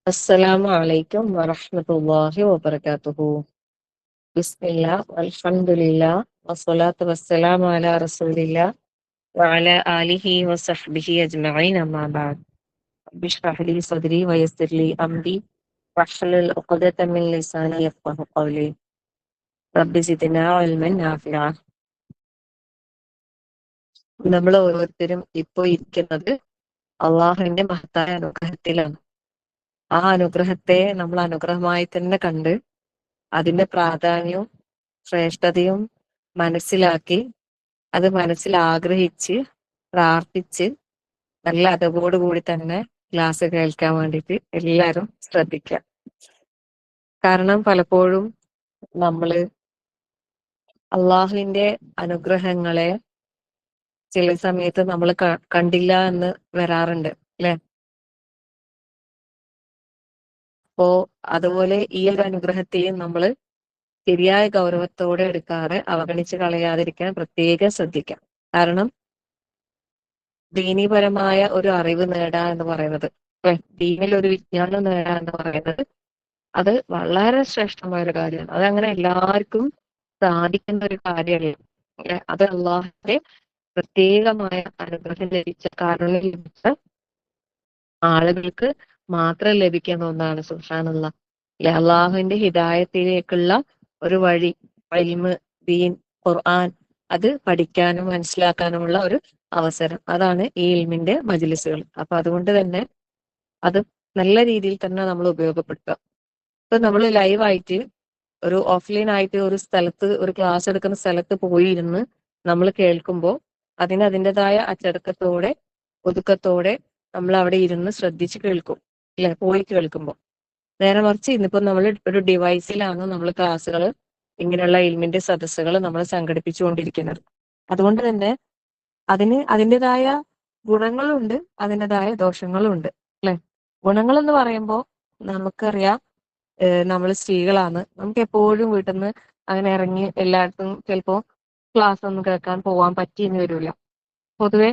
السلام عليكم ورحمة الله وبركاته. بسم الله والحمد لله والصلاة والسلام على رسول الله وعلى آله وصحبه أجمعين أما بعد. رب اشرح لي صدري ويسر لي أمري واحلل عقدة من لساني يفقه قولي. رب زدنا علما نافعا. നമ്മൾ ഓരോരുത്തരും ഇപ്പോൾ ഇരിക്കുന്നത് അള്ളാഹുവിന്റെ മഹത്തായ അനുഗ്രഹത്തിലാണ്. ആ അനുഗ്രഹത്തെ നമ്മൾ അനുഗ്രഹമായി തന്നെ കണ്ട് അതിന്റെ പ്രാധാന്യവും ശ്രേഷ്ഠതയും മനസ്സിലാക്കി അത് മനസ്സിൽ ആഗ്രഹിച്ച് പ്രാർത്ഥിച്ച് നല്ല അതവോടുകൂടി തന്നെ ക്ലാസ് കേൾക്കാൻ വേണ്ടിയിട്ട് എല്ലാവരും ശ്രദ്ധിക്കുക. കാരണം പലപ്പോഴും നമ്മള് അള്ളാഹുവിന്റെ അനുഗ്രഹങ്ങളെ ചില സമയത്ത് നമ്മൾ കണ്ടില്ല എന്ന് വരാറുണ്ട് അല്ലെ. അപ്പോ അതുപോലെ ഈ ഒരു അനുഗ്രഹത്തെയും നമ്മൾ ശരിയായ ഗൗരവത്തോടെ എടുക്കാതെ അവഗണിച്ച് കളയാതിരിക്കാൻ പ്രത്യേകം ശ്രദ്ധിക്കാം. കാരണം ദീനീപരമായ ഒരു അറിവ് നേടുക എന്ന് പറയുന്നത്, ദീനിൽ ഒരു വിജ്ഞാനം നേടുക എന്ന് പറയുന്നത് അത് വളരെ ശ്രേഷ്ഠമായ ഒരു കാര്യമാണ്. അതങ്ങനെ എല്ലാവർക്കും സാധിക്കുന്ന ഒരു കാര്യമല്ല. അത് അള്ളാഹുവിന്റെ പ്രത്യേകമായ അനുഗ്രഹം ലഭിച്ച കാരണം ലഭിച്ച ആളുകൾക്ക് മാത്രം ലഭിക്കുന്ന ഒന്നാണ് സുബ്ഹാനല്ലാഹ്. അള്ളാഹുവിന്റെ ഹിദായത്തിലേക്കുള്ള ഒരു വഴി, ഇൽമ്, ദീൻ, ഖുർആൻ അത് പഠിക്കാനും മനസ്സിലാക്കാനുമുള്ള ഒരു അവസരം. അതാണ് ഈ ഇൽമിന്റെ മജ്ലിസുകൾ. അപ്പൊ അതുകൊണ്ട് തന്നെ അത് നല്ല രീതിയിൽ തന്നെ നമ്മൾ ഉപയോഗപ്പെടുത്തുക. ഇപ്പൊ നമ്മൾ ലൈവായിട്ട് ഒരു ഓഫ്ലൈൻ ആയിട്ട് ഒരു സ്ഥലത്ത് ഒരു ക്ലാസ് എടുക്കുന്ന സ്ഥലത്ത് പോയിരുന്ന് നമ്മൾ കേൾക്കുമ്പോൾ അതിൻ്റെതായ അച്ചടക്കത്തോടെ ഒതുക്കത്തോടെ നമ്മൾ അവിടെ ഇരുന്ന് ശ്രദ്ധിച്ച് കേൾക്കും അല്ലെ, പോയി കേൾക്കുമ്പോൾ. നേരെ മറിച്ച് ഇന്നിപ്പോ നമ്മൾ ഒരു ഡിവൈസിലാണ് നമ്മൾ ക്ലാസ്സുകൾ, ഇങ്ങനെയുള്ള ഇൽമിന്റെ സദസ്സുകൾ നമ്മൾ സംഘടിപ്പിച്ചുകൊണ്ടിരിക്കുന്നത്. അതുകൊണ്ട് തന്നെ അതിൻ്റെതായ ഗുണങ്ങളുണ്ട്, അതിൻ്റെതായ ദോഷങ്ങളും ഉണ്ട് അല്ലെ. ഗുണങ്ങൾ എന്ന് പറയുമ്പോൾ നമുക്കറിയാം, നമ്മൾ സ്ത്രീകളാണ്, നമുക്ക് എപ്പോഴും വീട്ടിൽ നിന്ന് അങ്ങനെ ഇറങ്ങി എല്ലായിടത്തും ചിലപ്പോൾ ക്ലാസ് ഒന്നും കേൾക്കാൻ പോകാൻ പറ്റിയെന്ന് വരില്ല. പൊതുവെ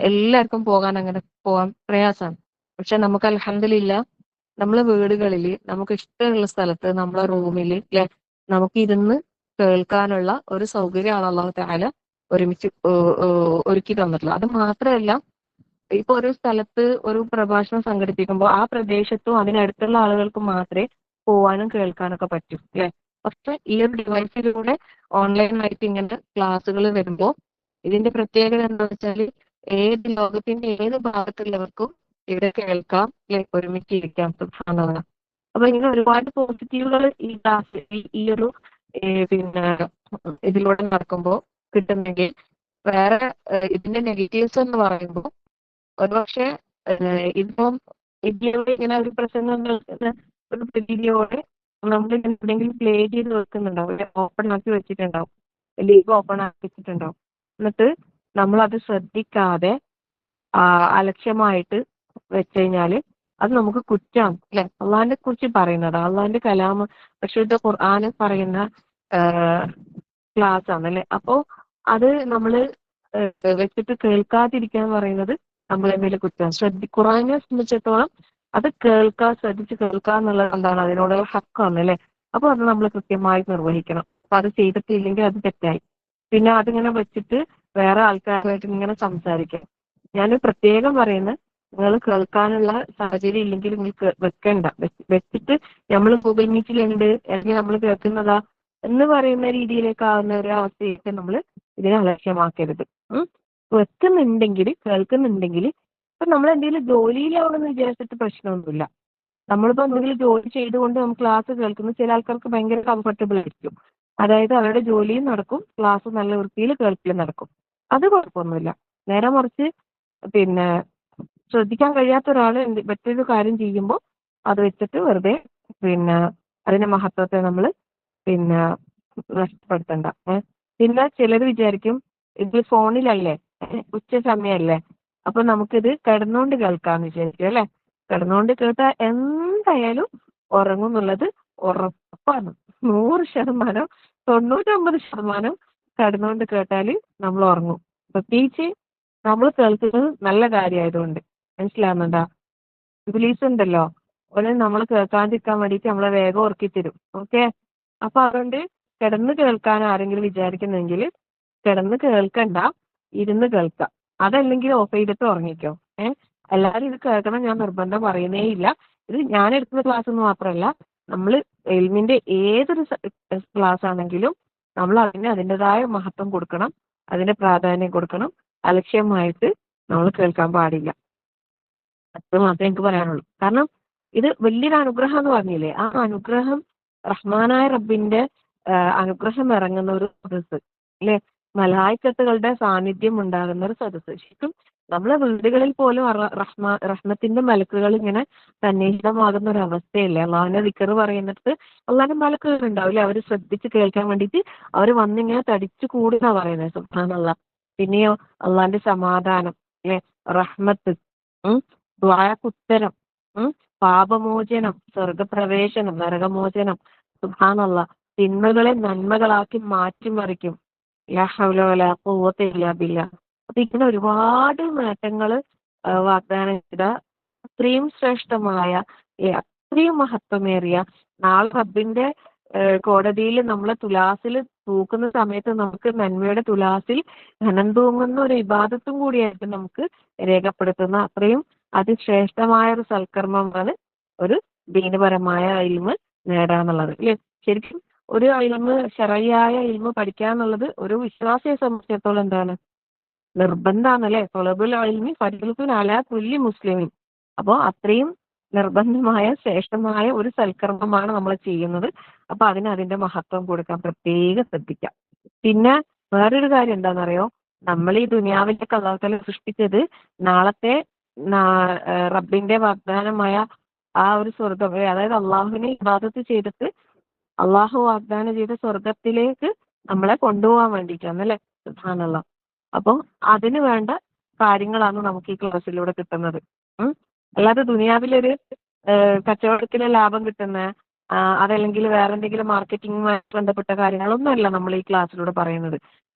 എല്ലാവർക്കും പോകാൻ പ്രയാസമാണ്. പക്ഷെ നമുക്ക് അൽഹംദുലില്ലാ നമ്മളെ വീടുകളിൽ നമുക്ക് ഇഷ്ടമുള്ള സ്ഥലത്ത് നമ്മളെ റൂമിൽ നമുക്ക് ഇരുന്ന് കേൾക്കാനുള്ള ഒരു സൗകര്യമാണ് അല്ലാഹു തആല ഒരുമിച്ച് ഒരുക്കി തന്നിട്ടുള്ളത്. അത് മാത്രമല്ല, ഇപ്പൊ ഒരു സ്ഥലത്ത് ഒരു പ്രഭാഷണം സംഘടിപ്പിക്കുമ്പോൾ ആ പ്രദേശത്തും അതിനടുത്തുള്ള ആളുകൾക്ക് മാത്രമേ പോവാനും കേൾക്കാനൊക്കെ പറ്റും അല്ലെ. പക്ഷെ ഈ ഒരു ഡിവൈസിലൂടെ ഓൺലൈനായിട്ട് ഇങ്ങനത്തെ ക്ലാസ്സുകൾ വരുമ്പോൾ ഇതിന്റെ പ്രത്യേകത എന്താ വെച്ചാൽ ഏത് ലോകത്തിന്റെ ഏത് ഭാഗത്തുള്ളവർക്കും ഇവിടെ കേൾക്കാം അല്ലെ, ഒരുമിച്ച് ഇരിക്കാം. സുബ്ഹാനല്ലാഹ്. അപ്പൊ ഇങ്ങനെ ഒരുപാട് പോസിറ്റീവുകൾ ഈ ക്ലാസ് ഈ ഒരു പിന്നെ ഇതിലൂടെ നടക്കുമ്പോൾ കിട്ടുന്നെങ്കിൽ, വേറെ ഇതിന്റെ നെഗറ്റീവ്സ് എന്ന് പറയുമ്പോൾ ഒരുപക്ഷെ ഇപ്പം ഇതിലൂടെ ഇങ്ങനെ ഒരു പ്രസംഗം കേൾക്കുന്ന ഒരു പ്രതീതിയോടെ നമ്മൾ എന്തെങ്കിലും പ്ലേ ചെയ്ത് വെക്കുന്നുണ്ടാവും, ഓപ്പൺ ആക്കി വെച്ചിട്ടുണ്ടാവും, ലീവ് ഓപ്പൺ ആക്കി വെച്ചിട്ടുണ്ടാവും. എന്നിട്ട് നമ്മളത് ശ്രദ്ധിക്കാതെ അലക്ഷ്യമായിട്ട് വെച്ച് കഴിഞ്ഞാല് അത് നമുക്ക് കുറ്റാണ് അല്ലെ. അള്ളാഹിനെ കുറിച്ച് പറയുന്നത്, അള്ളാഹിന്റെ കലാമ് പരിശുദ്ധ ഖുർആന് പറയുന്ന ക്ലാസ് ആണ് അല്ലെ. അപ്പോ അത് നമ്മള് വെച്ചിട്ട് കേൾക്കാതിരിക്കുക എന്ന് പറയുന്നത് നമ്മളെ മേലെ കുറ്റം. ഖുർആനെ സംബന്ധിച്ചിടത്തോളം അത് ശ്രദ്ധിച്ച് കേൾക്കുക എന്നുള്ളത് എന്താണ്, അതിനോടുള്ള ഹക്കാണ് അല്ലെ. അപ്പൊ അത് നമ്മൾ കൃത്യമായി നിർവഹിക്കണം. അപ്പൊ അത് ചെയ്തിട്ടില്ലെങ്കിൽ അത് തെറ്റായി. പിന്നെ അതിങ്ങനെ വെച്ചിട്ട് വേറെ ആൾക്കാരുമായിട്ട് ഇങ്ങനെ സംസാരിക്കാം. ഞാൻ പ്രത്യേകം പറയുന്നത്, നിങ്ങൾ കേൾക്കാനുള്ള സാഹചര്യം ഇല്ലെങ്കിൽ നിങ്ങൾ വെക്കണ്ട. വെച്ചിട്ട് നമ്മൾ ഗൂഗിൾ മീറ്റിലുണ്ട് അല്ലെങ്കിൽ നമ്മൾ കേൾക്കുന്നതാ എന്ന് പറയുന്ന രീതിയിലേക്കാവുന്ന ഒരു അവസ്ഥയൊക്കെ നമ്മൾ ഇതിനെ അലക്ഷ്യമാക്കരുത്. വെക്കുന്നുണ്ടെങ്കിൽ കേൾക്കുന്നുണ്ടെങ്കിൽ ഇപ്പൊ നമ്മൾ എന്തെങ്കിലും ജോലിയിലാവണമെന്ന് വിചാരിച്ചിട്ട് പ്രശ്നമൊന്നുമില്ല. നമ്മളിപ്പോ എന്തെങ്കിലും ജോലി ചെയ്തുകൊണ്ട് നമുക്ക് ക്ലാസ് കേൾക്കുന്ന ചില ആൾക്കാർക്ക് ഭയങ്കര കംഫർട്ടബിൾ ആയിരിക്കും. അതായത് അവരുടെ ജോലിയും നടക്കും, ക്ലാസ് നല്ല വൃത്തിയിൽ കേൾക്കലും നടക്കും. അത് കുഴപ്പമൊന്നുമില്ല. നേരെ മറിച്ച് പിന്നെ ശ്രദ്ധിക്കാൻ കഴിയാത്ത ഒരാൾ മറ്റൊരു കാര്യം ചെയ്യുമ്പോൾ അത് വെച്ചിട്ട് വെറുതെ പിന്നെ അതിന്റെ മഹത്വത്തെ നമ്മൾ പിന്നെ നഷ്ടപ്പെടുത്തണ്ട. പിന്നെ ചിലർ വിചാരിക്കും ഇത് ഫോണിലല്ലേ, ഉച്ച സമയമല്ലേ, അപ്പൊ നമുക്കിത് കിടന്നുകൊണ്ട് കേൾക്കാന്ന് വിചാരിക്കും അല്ലെ. കിടന്നുകൊണ്ട് കേട്ടാൽ എന്തായാലും ഉറങ്ങും എന്നുള്ളത് ഉറപ്പാണ്. 100%, 99% കിടന്നുകൊണ്ട് കേട്ടാൽ നമ്മൾ ഉറങ്ങും. പ്രത്യേകിച്ച് നമ്മൾ കേൾക്കുന്നത് നല്ല കാര്യമായതുകൊണ്ട്. മനസ്സിലാവുന്നുണ്ടോ? ഇബ്ലീസ് ഉണ്ടല്ലോ, ഓല് നമ്മൾ കേൾക്കാതിരിക്കാൻ വേണ്ടിയിട്ട് നമ്മളെ വേഗം ഉറക്കി തരും. ഓക്കെ. അപ്പൊ അതുകൊണ്ട് കിടന്ന് കേൾക്കാൻ ആരെങ്കിലും വിചാരിക്കുന്നെങ്കിൽ കിടന്ന് കേൾക്കണ്ട, ഇരുന്ന് കേൾക്കാം. അതല്ലെങ്കിൽ ഓഫ് ചെയ്തിട്ട് ഉറങ്ങിക്കോ. എല്ലാവരും ഇത് കേൾക്കണം ഞാൻ നിർബന്ധം പറയുന്നേ ഇല്ല. ഇത് ഞാൻ എടുക്കുന്ന ക്ലാസ് എന്ന് മാത്രമല്ല, നമ്മൾ എൽമിന്റെ ഏതൊരു ക്ലാസ് ആണെങ്കിലും നമ്മൾ അതിന് അതിൻ്റെതായ മഹത്വം കൊടുക്കണം, അതിന്റെ പ്രാധാന്യം കൊടുക്കണം. അലക്ഷ്യമായിട്ട് നമ്മൾ കേൾക്കാൻ പാടില്ല. അത് മാത്രമേ എനിക്ക് പറയാനുള്ളൂ. കാരണം ഇത് വലിയൊരു അനുഗ്രഹം എന്ന് പറഞ്ഞില്ലേ, ആ അനുഗ്രഹം റഹ്മാനായ റബ്ബിന്റെ അനുഗ്രഹം ഇറങ്ങുന്ന ഒരു സദസ്സ് അല്ലെ, മലായിക്കത്തുകളുടെ സാന്നിധ്യം ഉണ്ടാകുന്ന ഒരു സദസ്സ്. ശരിക്കും നമ്മളെ വീടുകളിൽ പോലും റഹ്മത്തിന്റെ മലക്കുകൾ ഇങ്ങനെ സന്നിഹിതമാകുന്ന ഒരു അവസ്ഥയല്ലേ. അള്ളാഹുവിന്റെ ദിക്ർ പറയുന്നിടത്ത് അള്ളാഹിന്റെ മലക്കുകൾ ഉണ്ടാവില്ലേ, അവർ ശ്രദ്ധിച്ച് കേൾക്കാൻ വേണ്ടിയിട്ട് അവർ വന്നിങ്ങനെ തടിച്ചു കൂടുന്ന പറയുന്നത്. സുബ്ഹാനല്ലാഹ്. പിന്നെയോ അള്ളാഹിന്റെ സമാധാനം അല്ലെ, റഹ്മത്ത്, ദുആക്കുത്തരം, പാപമോചനം, സ്വർഗപ്രവേശനം, നരകമോചനം. സുബ്ഹാനല്ലാഹ്. തിന്മകളെ നന്മകളാക്കി മാറ്റിമറിക്കും. ലാ ഹൗല വലാ ഖുവത ഇല്ലാ ബില്ലാഹ്. അപ്പൊ ഇങ്ങനെ ഒരുപാട് നേട്ടങ്ങൾ വാഗ്ദാനം ചെയ്ത അത്രയും ശ്രേഷ്ഠമായ അത്രയും മഹത്വമേറിയ നാളെ റബ്ബിന്റെ കോടതിയിൽ നമ്മളെ തുലാസിൽ തൂക്കുന്ന സമയത്ത് നമുക്ക് നന്മയുടെ തുലാസിൽ ധനം തൂങ്ങുന്ന ഒരു ഇബാദത്തും കൂടിയായിട്ട് നമുക്ക് രേഖപ്പെടുത്തുന്ന അത്രയും അതിശ്രേഷ്ഠമായ ഒരു സൽക്കർമ്മമാണ് ഒരു ദീനപരമായ ഇൽമ് നേടാന്നുള്ളത് അല്ലേ. ശരിക്കും ഒരു ഇൽമ് ശറഈയായ ഇൽമ് പഠിക്കാന്നുള്ളത് ഒരു വിശ്വാസിയെ സംബന്ധിച്ചിടത്തോളം എന്താണ്, നിർബന്ധാണല്ലേ. തൊലബുൽ ഇൽമി ഫർളുൻ അലാ കുല്ലി മുസ്ലിമിൻ. അപ്പോൾ അത്രയും നിർബന്ധമായ ശ്രേഷ്ഠമായ ഒരു സൽക്കർമ്മമാണ് നമ്മൾ ചെയ്യുന്നത്. അപ്പൊ അതിന് അതിന്റെ മഹത്വം കൊടുക്കാൻ പ്രത്യേകം ശ്രദ്ധിക്കാം. പിന്നെ വേറൊരു കാര്യം എന്താണെന്നറിയോ, നമ്മൾ ഈ ദുനിയാവിലേക്ക് അല്ലാഹു തആല സൃഷ്ടിച്ചത് നാളത്തെ റബ്ബിന്റെ വാഗ്ദാനമായ ആ ഒരു സ്വർഗം, അതായത് അള്ളാഹുവിനെ ഇബാദത്ത് ചെയ്തിട്ട് അള്ളാഹു വാഗ്ദാനം ചെയ്ത സ്വർഗത്തിലേക്ക് നമ്മളെ കൊണ്ടുപോകാൻ വേണ്ടിയിട്ടാണല്ലേ. സുബ്ഹാനല്ലാഹ്. അപ്പോൾ അതിന് വേണ്ട കാര്യങ്ങളാണ് നമുക്ക് ഈ ക്ലാസ്സിലൂടെ കിട്ടുന്നത്. അല്ലാതെ ദുനിയാവിലൊരു കച്ചവടത്തിലെ ലാഭം കിട്ടുന്ന അതല്ലെങ്കിൽ വേറെ എന്തെങ്കിലും മാർക്കറ്റിംഗുമായിട്ട് ബന്ധപ്പെട്ട കാര്യങ്ങളൊന്നുമല്ല നമ്മൾ ഈ ക്ലാസ്സിലൂടെ പറയുന്നത്.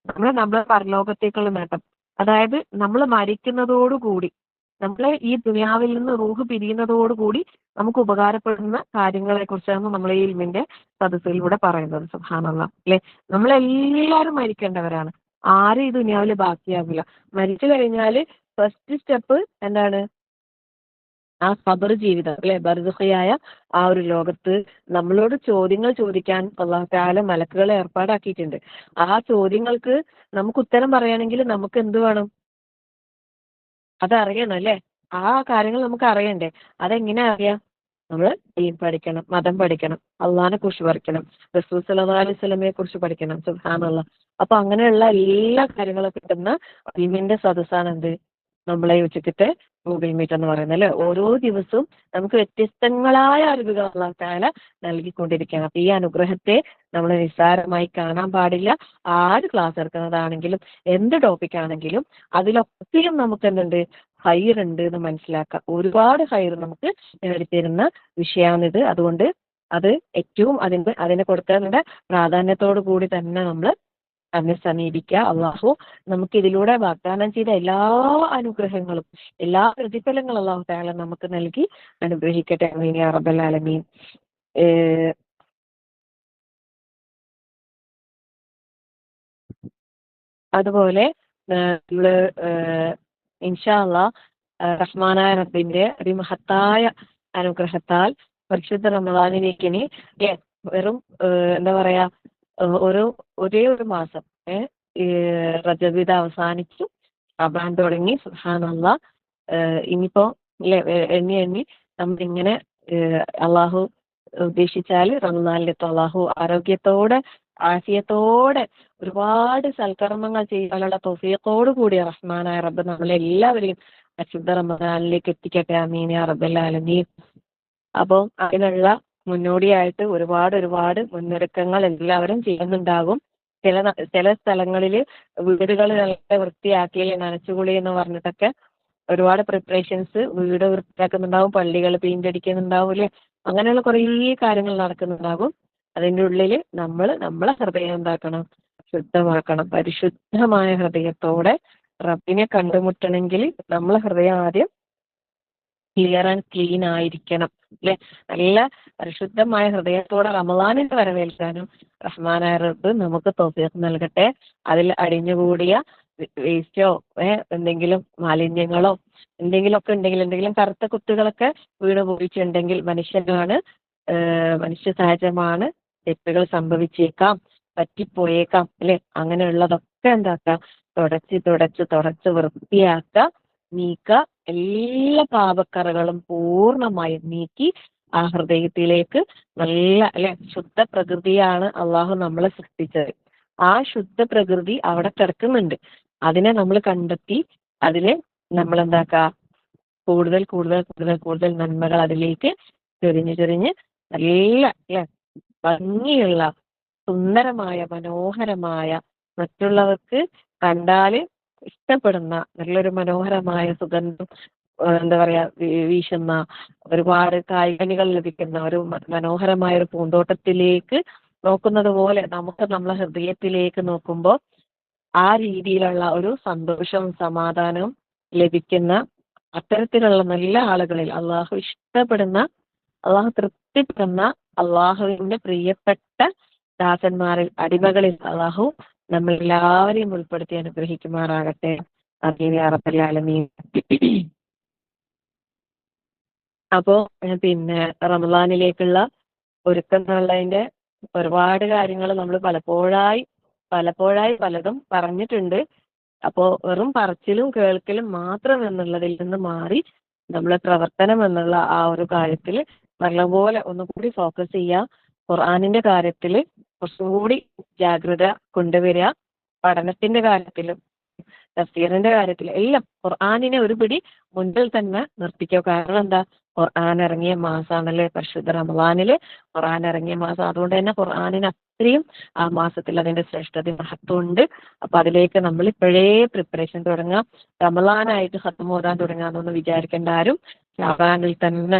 നമ്മളെ പരലോകത്തേക്കുള്ള നേട്ടം, അതായത് നമ്മൾ മരിക്കുന്നതോടുകൂടി, നമ്മളെ ഈ ദുനിയാവിൽ നിന്ന് റൂഹ് പിരിയുന്നതോടുകൂടി നമുക്ക് ഉപകാരപ്പെടുന്ന കാര്യങ്ങളെ കുറിച്ചാണ് നമ്മൾ ഈ ഇൽമിന്റെ സദസ്സിലൂടെ പറയുന്നത്. സുബ്ഹാനല്ലാഹ് അല്ലെ. നമ്മളെല്ലാവരും മരിക്കേണ്ടവരാണ്, ആരും ഈ ദുനിയാവിൽ ബാക്കിയാവില്ല. മരിച്ചു കഴിഞ്ഞാൽ ഫസ്റ്റ് സ്റ്റെപ്പ് എന്താണ്, ആ ഖബർ ജീവിതം അല്ലെ, ബർസഖിയായ ആ ഒരു ലോകത്ത് നമ്മളോട് ചോദ്യങ്ങൾ ചോദിക്കാൻ അല്ലാഹു തആല മലക്കുകളെ ഏർപ്പാടാക്കിയിട്ടുണ്ട്. ആ ചോദ്യങ്ങൾക്ക് നമുക്ക് ഉത്തരം പറയുകയാണെങ്കിൽ നമുക്ക് എന്ത് വേണം, അതറിയണം അല്ലേ. ആ കാര്യങ്ങൾ നമുക്ക് അറിയണ്ടേ. അതെങ്ങനെ അറിയാം, നമ്മൾ ദീൻ പഠിക്കണം, മതം പഠിക്കണം, അള്ളാഹിനെ കുറിച്ച് പഠിക്കണം, റസൂൽ സല്ലല്ലാഹു അലൈഹി വസല്ലമയെ കുറിച്ച് പഠിക്കണം. സുബ്ഹാനല്ലാഹ്. അപ്പൊ അങ്ങനെയുള്ള എല്ലാ കാര്യങ്ങളും കിട്ടുന്ന ഇൽമിന്റെ സദസ്സാണ് എന്ത്, നമ്മളെ ഉച്ചക്കത്തെ ഗൂഗിൾ മീറ്റ് എന്ന് പറയുന്നത് അല്ലെ. ഓരോ ദിവസവും നമുക്ക് വ്യത്യസ്തങ്ങളായ അറിവുകൾ അല്ലാഹു തആല നൽകിക്കൊണ്ടിരിക്കുകയാണ്. അപ്പൊ ഈ അനുഗ്രഹത്തെ നമ്മൾ നിസ്സാരമായി കാണാൻ പാടില്ല. ആര് ക്ലാസ് എടുക്കുന്നതാണെങ്കിലും എന്ത് ടോപ്പിക് ആണെങ്കിലും അതിലൊക്കെയും നമുക്ക് എന്തുണ്ട്, ഹൈറുണ്ട് എന്ന് മനസ്സിലാക്കാം. ഒരുപാട് ഹൈർ നമുക്ക് നേടിത്തരുന്ന വിഷയമാണിത്. അതുകൊണ്ട് അത് ഏറ്റവും അതിനെ കൊടുക്കേണ്ട പ്രാധാന്യത്തോടു കൂടി തന്നെ നമ്മൾ അതിനെ സമീപിക്കുക. അള്ളാഹു നമുക്ക് ഇതിലൂടെ വാഗ്ദാനം ചെയ്ത എല്ലാ അനുഗ്രഹങ്ങളും എല്ലാ പ്രതിഫലങ്ങളും അള്ളാഹു തആല നമുക്ക് നൽകി അനുഗ്രഹിക്കട്ടെ. ആമീൻ യാ റബ്ബൽ ആലമീൻ. അതുപോലെ നമ്മള് ഇൻഷാ അല്ലാഹ് റഹ്മാനായ റബ്ബിന്റെ അതിമഹത്തായ അനുഗ്രഹത്താൽ പരിശുദ്ധ റമദാനിലേക്ക് ഇനി വെറും എന്താ പറയാ ഒരേ ഒരു മാസം റജബ് ഇത് അവസാനിച്ചു, റമദാൻ തുടങ്ങി. സുബ്ഹാനല്ലാഹ്. ഇനിയിപ്പോ എണ്ണി നമ്മളിങ്ങനെ അള്ളാഹു ഉദ്ദേശിച്ചാൽ റമദാനിലെത്തും. അള്ളാഹു ആരോഗ്യത്തോടെ ആഫിയത്തോടെ ഒരുപാട് സൽക്കർമ്മങ്ങൾ ചെയ്യാനുള്ള തൗഫീഖോട് കൂടിയ റഹ്മാനായ റബ്ബ് നമ്മളെല്ലാവരെയും അശുദ്ധ റമദാനിലേക്ക് എത്തിക്കട്ടെ. ആമീൻ യാ റബ്ബൽ ആലമീൻ. അപ്പം അതിനുള്ള മുന്നോടിയായിട്ട് ഒരുപാട് മുന്നൊരുക്കങ്ങൾ എല്ലാവരും ചെയ്യുന്നുണ്ടാകും. ചില സ്ഥലങ്ങളിൽ വീടുകൾ നല്ല വൃത്തിയാക്കി നനച്ചുകുളി എന്ന് പറഞ്ഞിട്ടൊക്കെ ഒരുപാട് പ്രിപ്പറേഷൻസ്, വീട് വൃത്തിയാക്കുന്നുണ്ടാവും, പള്ളികൾ പെയിന്റ് അടിക്കുന്നുണ്ടാവും അല്ലെ. അങ്ങനെയുള്ള കുറേ കാര്യങ്ങൾ നടക്കുന്നുണ്ടാകും. അതിൻ്റെ ഉള്ളിൽ നമ്മളെ ഹൃദയം എന്താക്കണം, ശുദ്ധമാക്കണം. പരിശുദ്ധമായ ഹൃദയത്തോടെ റബ്ബിനെ കണ്ടുമുട്ടണമെങ്കിൽ നമ്മളെ ഹൃദയം ആദ്യം ക്ലിയർ ആൻഡ് ക്ലീൻ ആയിരിക്കണം അല്ലെ. നല്ല പരിശുദ്ധമായ ഹൃദയത്തോടെ റമദാനിനെ വരവേൽക്കാനും റഹ്മാനായ റബ്ബ് നമുക്ക് തൗഫീഖ് നൽകട്ടെ. അതിൽ അടിഞ്ഞുകൂടിയ വേസ്റ്റോ എന്തെങ്കിലും മാലിന്യങ്ങളോ എന്തെങ്കിലുമൊക്കെ ഉണ്ടെങ്കിൽ, എന്തെങ്കിലും കറുത്ത കുത്തുകളൊക്കെ വീണ് പോയിട്ടുണ്ടെങ്കിൽ മനുഷ്യനാണ്, മനുഷ്യ സഹജമാണ്, തെറ്റുകൾ സംഭവിച്ചേക്കാം, പറ്റിപ്പോയേക്കാം അല്ലെ. അങ്ങനെയുള്ളതൊക്കെ എന്താക്കാം, തുടച്ച് വൃത്തിയാക്കുക, നീക്കുക. എല്ലാ പാപക്കറകളും പൂർണ്ണമായും നീക്കി ആ ഹൃദയത്തിലേക്ക് നല്ല അല്ലെ ശുദ്ധ പ്രകൃതിയാണ് അള്ളാഹു നമ്മളെ സൃഷ്ടിച്ചത്. ആ ശുദ്ധ പ്രകൃതി അവിടെ കിടക്കുന്നുണ്ട്. അതിനെ നമ്മൾ കണ്ടെത്തി അതിനെ നമ്മൾ എന്താക്കുക, കൂടുതൽ കൂടുതൽ കൂടുതൽ കൂടുതൽ നന്മകൾ അതിലേക്ക് ചൊരിഞ്ഞ് നല്ല അല്ലെ ഭംഗിയുള്ള സുന്ദരമായ മനോഹരമായ മറ്റുള്ളവർക്ക് കണ്ടാല് ഇഷ്ടപ്പെടുന്ന നല്ലൊരു മനോഹരമായ സുഗന്ധം എന്താ പറയാ വീശുന്ന ഒരുപാട് കായ്കനികൾ ലഭിക്കുന്ന ഒരു മനോഹരമായ ഒരു പൂന്തോട്ടത്തിലേക്ക് നോക്കുന്നത് പോലെ നമുക്ക് നമ്മളെ ഹൃദയത്തിലേക്ക് നോക്കുമ്പോൾ ആ രീതിയിലുള്ള ഒരു സന്തോഷവും സമാധാനവും ലഭിക്കുന്ന അത്തരത്തിലുള്ള നല്ല ആളുകളിൽ അള്ളാഹു ഇഷ്ടപ്പെടുന്ന, അള്ളാഹു തൃപ്തിപ്പെടുന്ന, അള്ളാഹുവിന്റെ പ്രിയപ്പെട്ട ദാസന്മാരിൽ അടിമകളിൽ അള്ളാഹു നമ്മളെല്ലാവരെയും ഉൾപ്പെടുത്തി അനുഗ്രഹിക്കുമാറാകട്ടെ. ആമീൻ യാ റബ്ബൽ ആലമീൻ. അപ്പോ പിന്നെ റമദാനിലേക്കുള്ള ഒരുക്കം എന്നുള്ളതിന്റെ ഒരുപാട് കാര്യങ്ങൾ നമ്മൾ പലപ്പോഴായി പലതും പറഞ്ഞിട്ടുണ്ട്. അപ്പോ വെറും പറച്ചിലും കേൾക്കലും മാത്രം എന്നുള്ളതിൽ നിന്ന് മാറി നമ്മളെ പ്രവർത്തനം എന്നുള്ള ആ ഒരു കാര്യത്തിൽ നല്ലപോലെ ഒന്നുകൂടി ഫോക്കസ് ചെയ്യുക. ഖുർആനിന്റെ കാര്യത്തിൽ കുറച്ചും കൂടി ജാഗ്രത കൊണ്ടുവരിക. പഠനത്തിന്റെ കാര്യത്തിലും തഫ്സീറിന്റെ കാര്യത്തിൽ എല്ലാം ഖുർആനിനെ ഒരു പിടി മുൻപിൽ തന്നെ നിർത്തിക്കോ. കാരണം എന്താ, ഖുർആൻ ഇറങ്ങിയ മാസമാണല്ലേ പരിശുദ്ധ റമദാനില് ഖുർആൻ ഇറങ്ങിയ മാസം. അതുകൊണ്ട് തന്നെ ഖുർആനിന് അത്രയും ആ മാസത്തിൽ അതിന്റെ ശ്രേഷ്ഠത മഹത്വം ഉണ്ട്. അപ്പൊ അതിലേക്ക് നമ്മൾ ഇപ്പോഴേ പ്രിപ്പറേഷൻ തുടങ്ങാം. റമദാനായിട്ട് ഖത്മ് ഓതാൻ തുടങ്ങാന്നൊന്നും വിചാരിക്കേണ്ട ആരും. ഷാബാനിൽ തന്നെ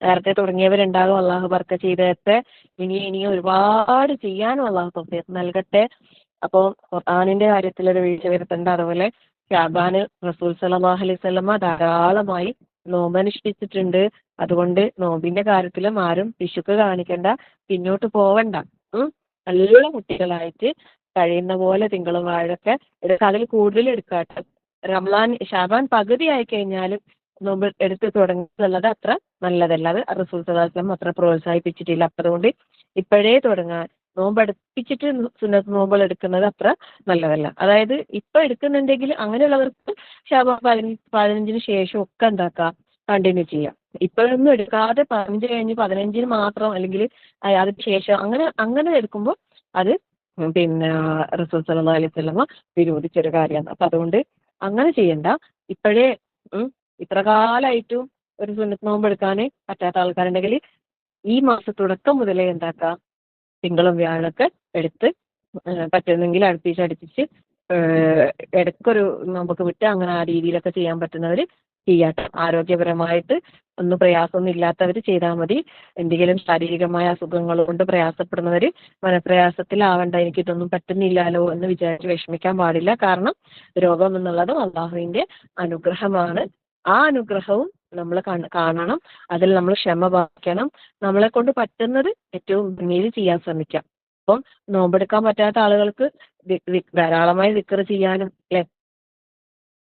നേരത്തെ തുടങ്ങിയവരുണ്ടാകും. അള്ളാഹു ബർക്കത്ത് ചെയ്തേരട്ടെ. ഇനിയും ഒരുപാട് ചെയ്യാനും അള്ളാഹു തൗഫീഖ് നൽകട്ടെ. അപ്പോൾ ഖുർആനിന്റെ കാര്യത്തിൽ ഒരു വീഴ്ച വരുത്തേണ്ട. അതുപോലെ ഷാബാന് റസൂൽ സല്ലല്ലാഹു അലൈഹി വസല്ലമ ധാരാളമായി നോമ്പനുഷ്ഠിച്ചിട്ടുണ്ട്. അതുകൊണ്ട് നോമ്പിന്റെ കാര്യത്തിലും ആരും പിശുക്ക് കാണിക്കണ്ട, പിന്നോട്ട് പോവണ്ട. നല്ല കുട്ടികളായിട്ട് കഴിയുന്ന പോലെ തിങ്കളും വാഴൊക്കെ എടുക്കുക. അതിൽ കൂടുതൽ എടുക്കാട്ടെ. ഷാബാൻ പകുതി ആയി കഴിഞ്ഞാലും നോമ്പ് എടുത്ത് തുടങ്ങുന്നത് അത്ര നല്ലതല്ല. അത് റസൂൽ സല്ലല്ലാഹു അലൈഹി വസല്ലം അത്ര പ്രോത്സാഹിപ്പിച്ചിട്ടില്ല. അപ്പൊ അതുകൊണ്ട് ഇപ്പോഴേ തുടങ്ങാൻ, നോമ്പ് അടുപ്പിച്ചിട്ട് സുന്നത്ത് നോമ്പുകൾ എടുക്കുന്നത് അത്ര നല്ലതല്ല. അതായത് ഇപ്പൊ എടുക്കുന്നുണ്ടെങ്കിൽ അങ്ങനെയുള്ളവർക്ക് ഷാബാൻ 15 ശേഷം ഒക്കെ എന്താക്കാം, കണ്ടിന്യൂ ചെയ്യാം. ഇപ്പോഴൊന്നും എടുക്കാതെ 15 കഴിഞ്ഞ് 15 മാത്രം അല്ലെങ്കിൽ അതിന് ശേഷം അങ്ങനെ എടുക്കുമ്പോൾ അത് പിന്നെ റസൂൽ സല്ലല്ലാഹു അലൈഹി വസല്ലം വിരോധിച്ചൊരു കാര്യമാണ്. അപ്പൊ അതുകൊണ്ട് അങ്ങനെ ചെയ്യണ്ട. ഇപ്പോഴേ ഇത്ര കാലമായിട്ടും ഒരു സുന്നത്ത് നോമ്പ് എടുക്കാൻ പറ്റാത്ത ആൾക്കാരുണ്ടെങ്കിൽ ഈ തുടക്കം മുതലേ എന്താക്കാം, തിങ്കളും വ്യാഴമൊക്കെ എടുത്ത് പറ്റുന്നെങ്കിൽ അടുപ്പിച്ച് ഇടയ്ക്കൊരു നമുക്ക് വിട്ട് അങ്ങനെ ആ രീതിയിലൊക്കെ ചെയ്യാൻ പറ്റുന്നവർ ചെയ്യാട്ടെ. ആരോഗ്യപരമായിട്ട് ഒന്നും പ്രയാസമൊന്നും ഇല്ലാത്തവർ ചെയ്താൽ മതി. എന്തെങ്കിലും ശാരീരികമായ അസുഖങ്ങൾ കൊണ്ട് പ്രയാസപ്പെടുന്നവർ മനപ്രയാസത്തിലാവണ്ട, എനിക്കിതൊന്നും പറ്റുന്നില്ലല്ലോ എന്ന് വിചാരിച്ച് വിഷമിക്കാൻ പാടില്ല. കാരണം രോഗം എന്നുള്ളത് അള്ളാഹുവിന്റെ അനുഗ്രഹമാണ്. ആ അനുഗ്രഹവും നമ്മൾ കാണണം. അതിൽ നമ്മൾ ക്ഷമ പാലിക്കണം. നമ്മളെ കൊണ്ട് പറ്റുന്നത് ഏറ്റവും ഭംഗിയിൽ ചെയ്യാൻ ശ്രമിക്കാം. അപ്പം നോമ്പെടുക്കാൻ പറ്റാത്ത ആളുകൾക്ക് ധാരാളമായി ദിക്ർ ചെയ്യാനും അല്ലെ,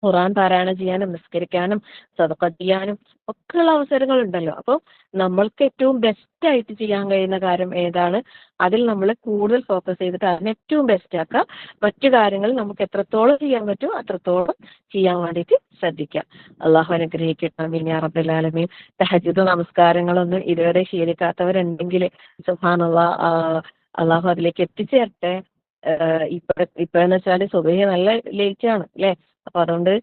ഖുർആൻ പാരായണം ചെയ്യാനും നിസ്കരിക്കാനും സദഖ ചെയ്യാനും ഒക്കെയുള്ള അവസരങ്ങൾ ഉണ്ടല്ലോ. അപ്പോൾ നമ്മൾക്ക് ഏറ്റവും ബെസ്റ്റ് ആയിട്ട് ചെയ്യാൻ കഴിയുന്ന കാര്യം ഏതാണ്, അതിൽ നമ്മൾ കൂടുതൽ ഫോക്കസ് ചെയ്തിട്ട് അതിന് ഏറ്റവും ബെസ്റ്റ് ആക്കുക. മറ്റു കാര്യങ്ങൾ നമുക്ക് എത്രത്തോളം ചെയ്യാൻ പറ്റുമോ അത്രത്തോളം ചെയ്യാൻ വേണ്ടിയിട്ട് ശ്രദ്ധിക്കാം. അള്ളാഹു അനുഗ്രഹിക്കട്ടെ. ആമീൻ യാ റബ്ബൽ ആലമീൻ. തഹജ്ജുദ് നമസ്കാരങ്ങളൊന്നും ഇതുവരെ ശീലിക്കാത്തവരുണ്ടെങ്കിൽ സുബ്ഹാനല്ലാഹ്, അള്ളാഹു അതിലേക്ക് എത്തിച്ചേരട്ടെ. ഇപ്പോഴെന്ന് വെച്ചാൽ സുബഹി നല്ല ലേറ്റ് ആണ് അല്ലെ. അപ്പൊ അതുകൊണ്ട്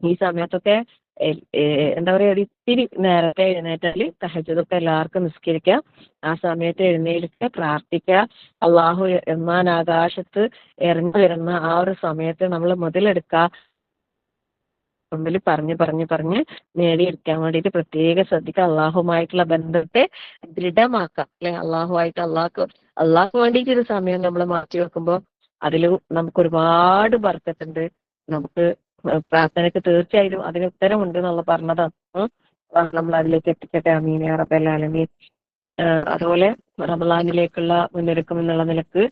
ഈ സമയത്തൊക്കെ എന്താ പറയാ, ഒരു ഇത്തിരി നേരത്തെ എഴുന്നേറ്റാല് തഹജ്ജുദൊക്കെ എല്ലാവർക്കും നിസ്കരിക്കാം. ആ സമയത്ത് എഴുന്നേൽക്കുക, പ്രാർത്ഥിക്കുക. അള്ളാഹു ആകാശത്ത് ഇറങ്ങി വരുന്ന ആ ഒരു സമയത്ത് നമ്മൾ മുതലെടുക്കുക. മുമ്പിൽ പറഞ്ഞ് നേടിയെടുക്കാൻ വേണ്ടിയിട്ട് പ്രത്യേകം ശ്രദ്ധിക്കുക. അള്ളാഹുമായിട്ടുള്ള ബന്ധത്തെ ദൃഢമാക്കാം അല്ലെ. അള്ളാഹ്ക്ക് വേണ്ടിയിട്ട് ഒരു സമയം നമ്മൾ മാറ്റി വെക്കുമ്പോൾ അതിൽ നമുക്ക് ഒരുപാട് ബർക്കത്തുണ്ട്. നമുക്ക് പ്രാർത്ഥനയ്ക്ക് തീർച്ചയായിട്ടും അതിന് ഉത്തരമുണ്ട് എന്നുള്ള പറഞ്ഞതാണ്. നമ്മൾ അതിലേക്ക് എത്തിക്കട്ടെ. അമീൻ യാ റബ്ബൽ ആലമീൻ. അതുപോലെ റമളാനിലേക്കുള്ള മുന്നൊരുക്കം എന്നുള്ള നിലക്ക്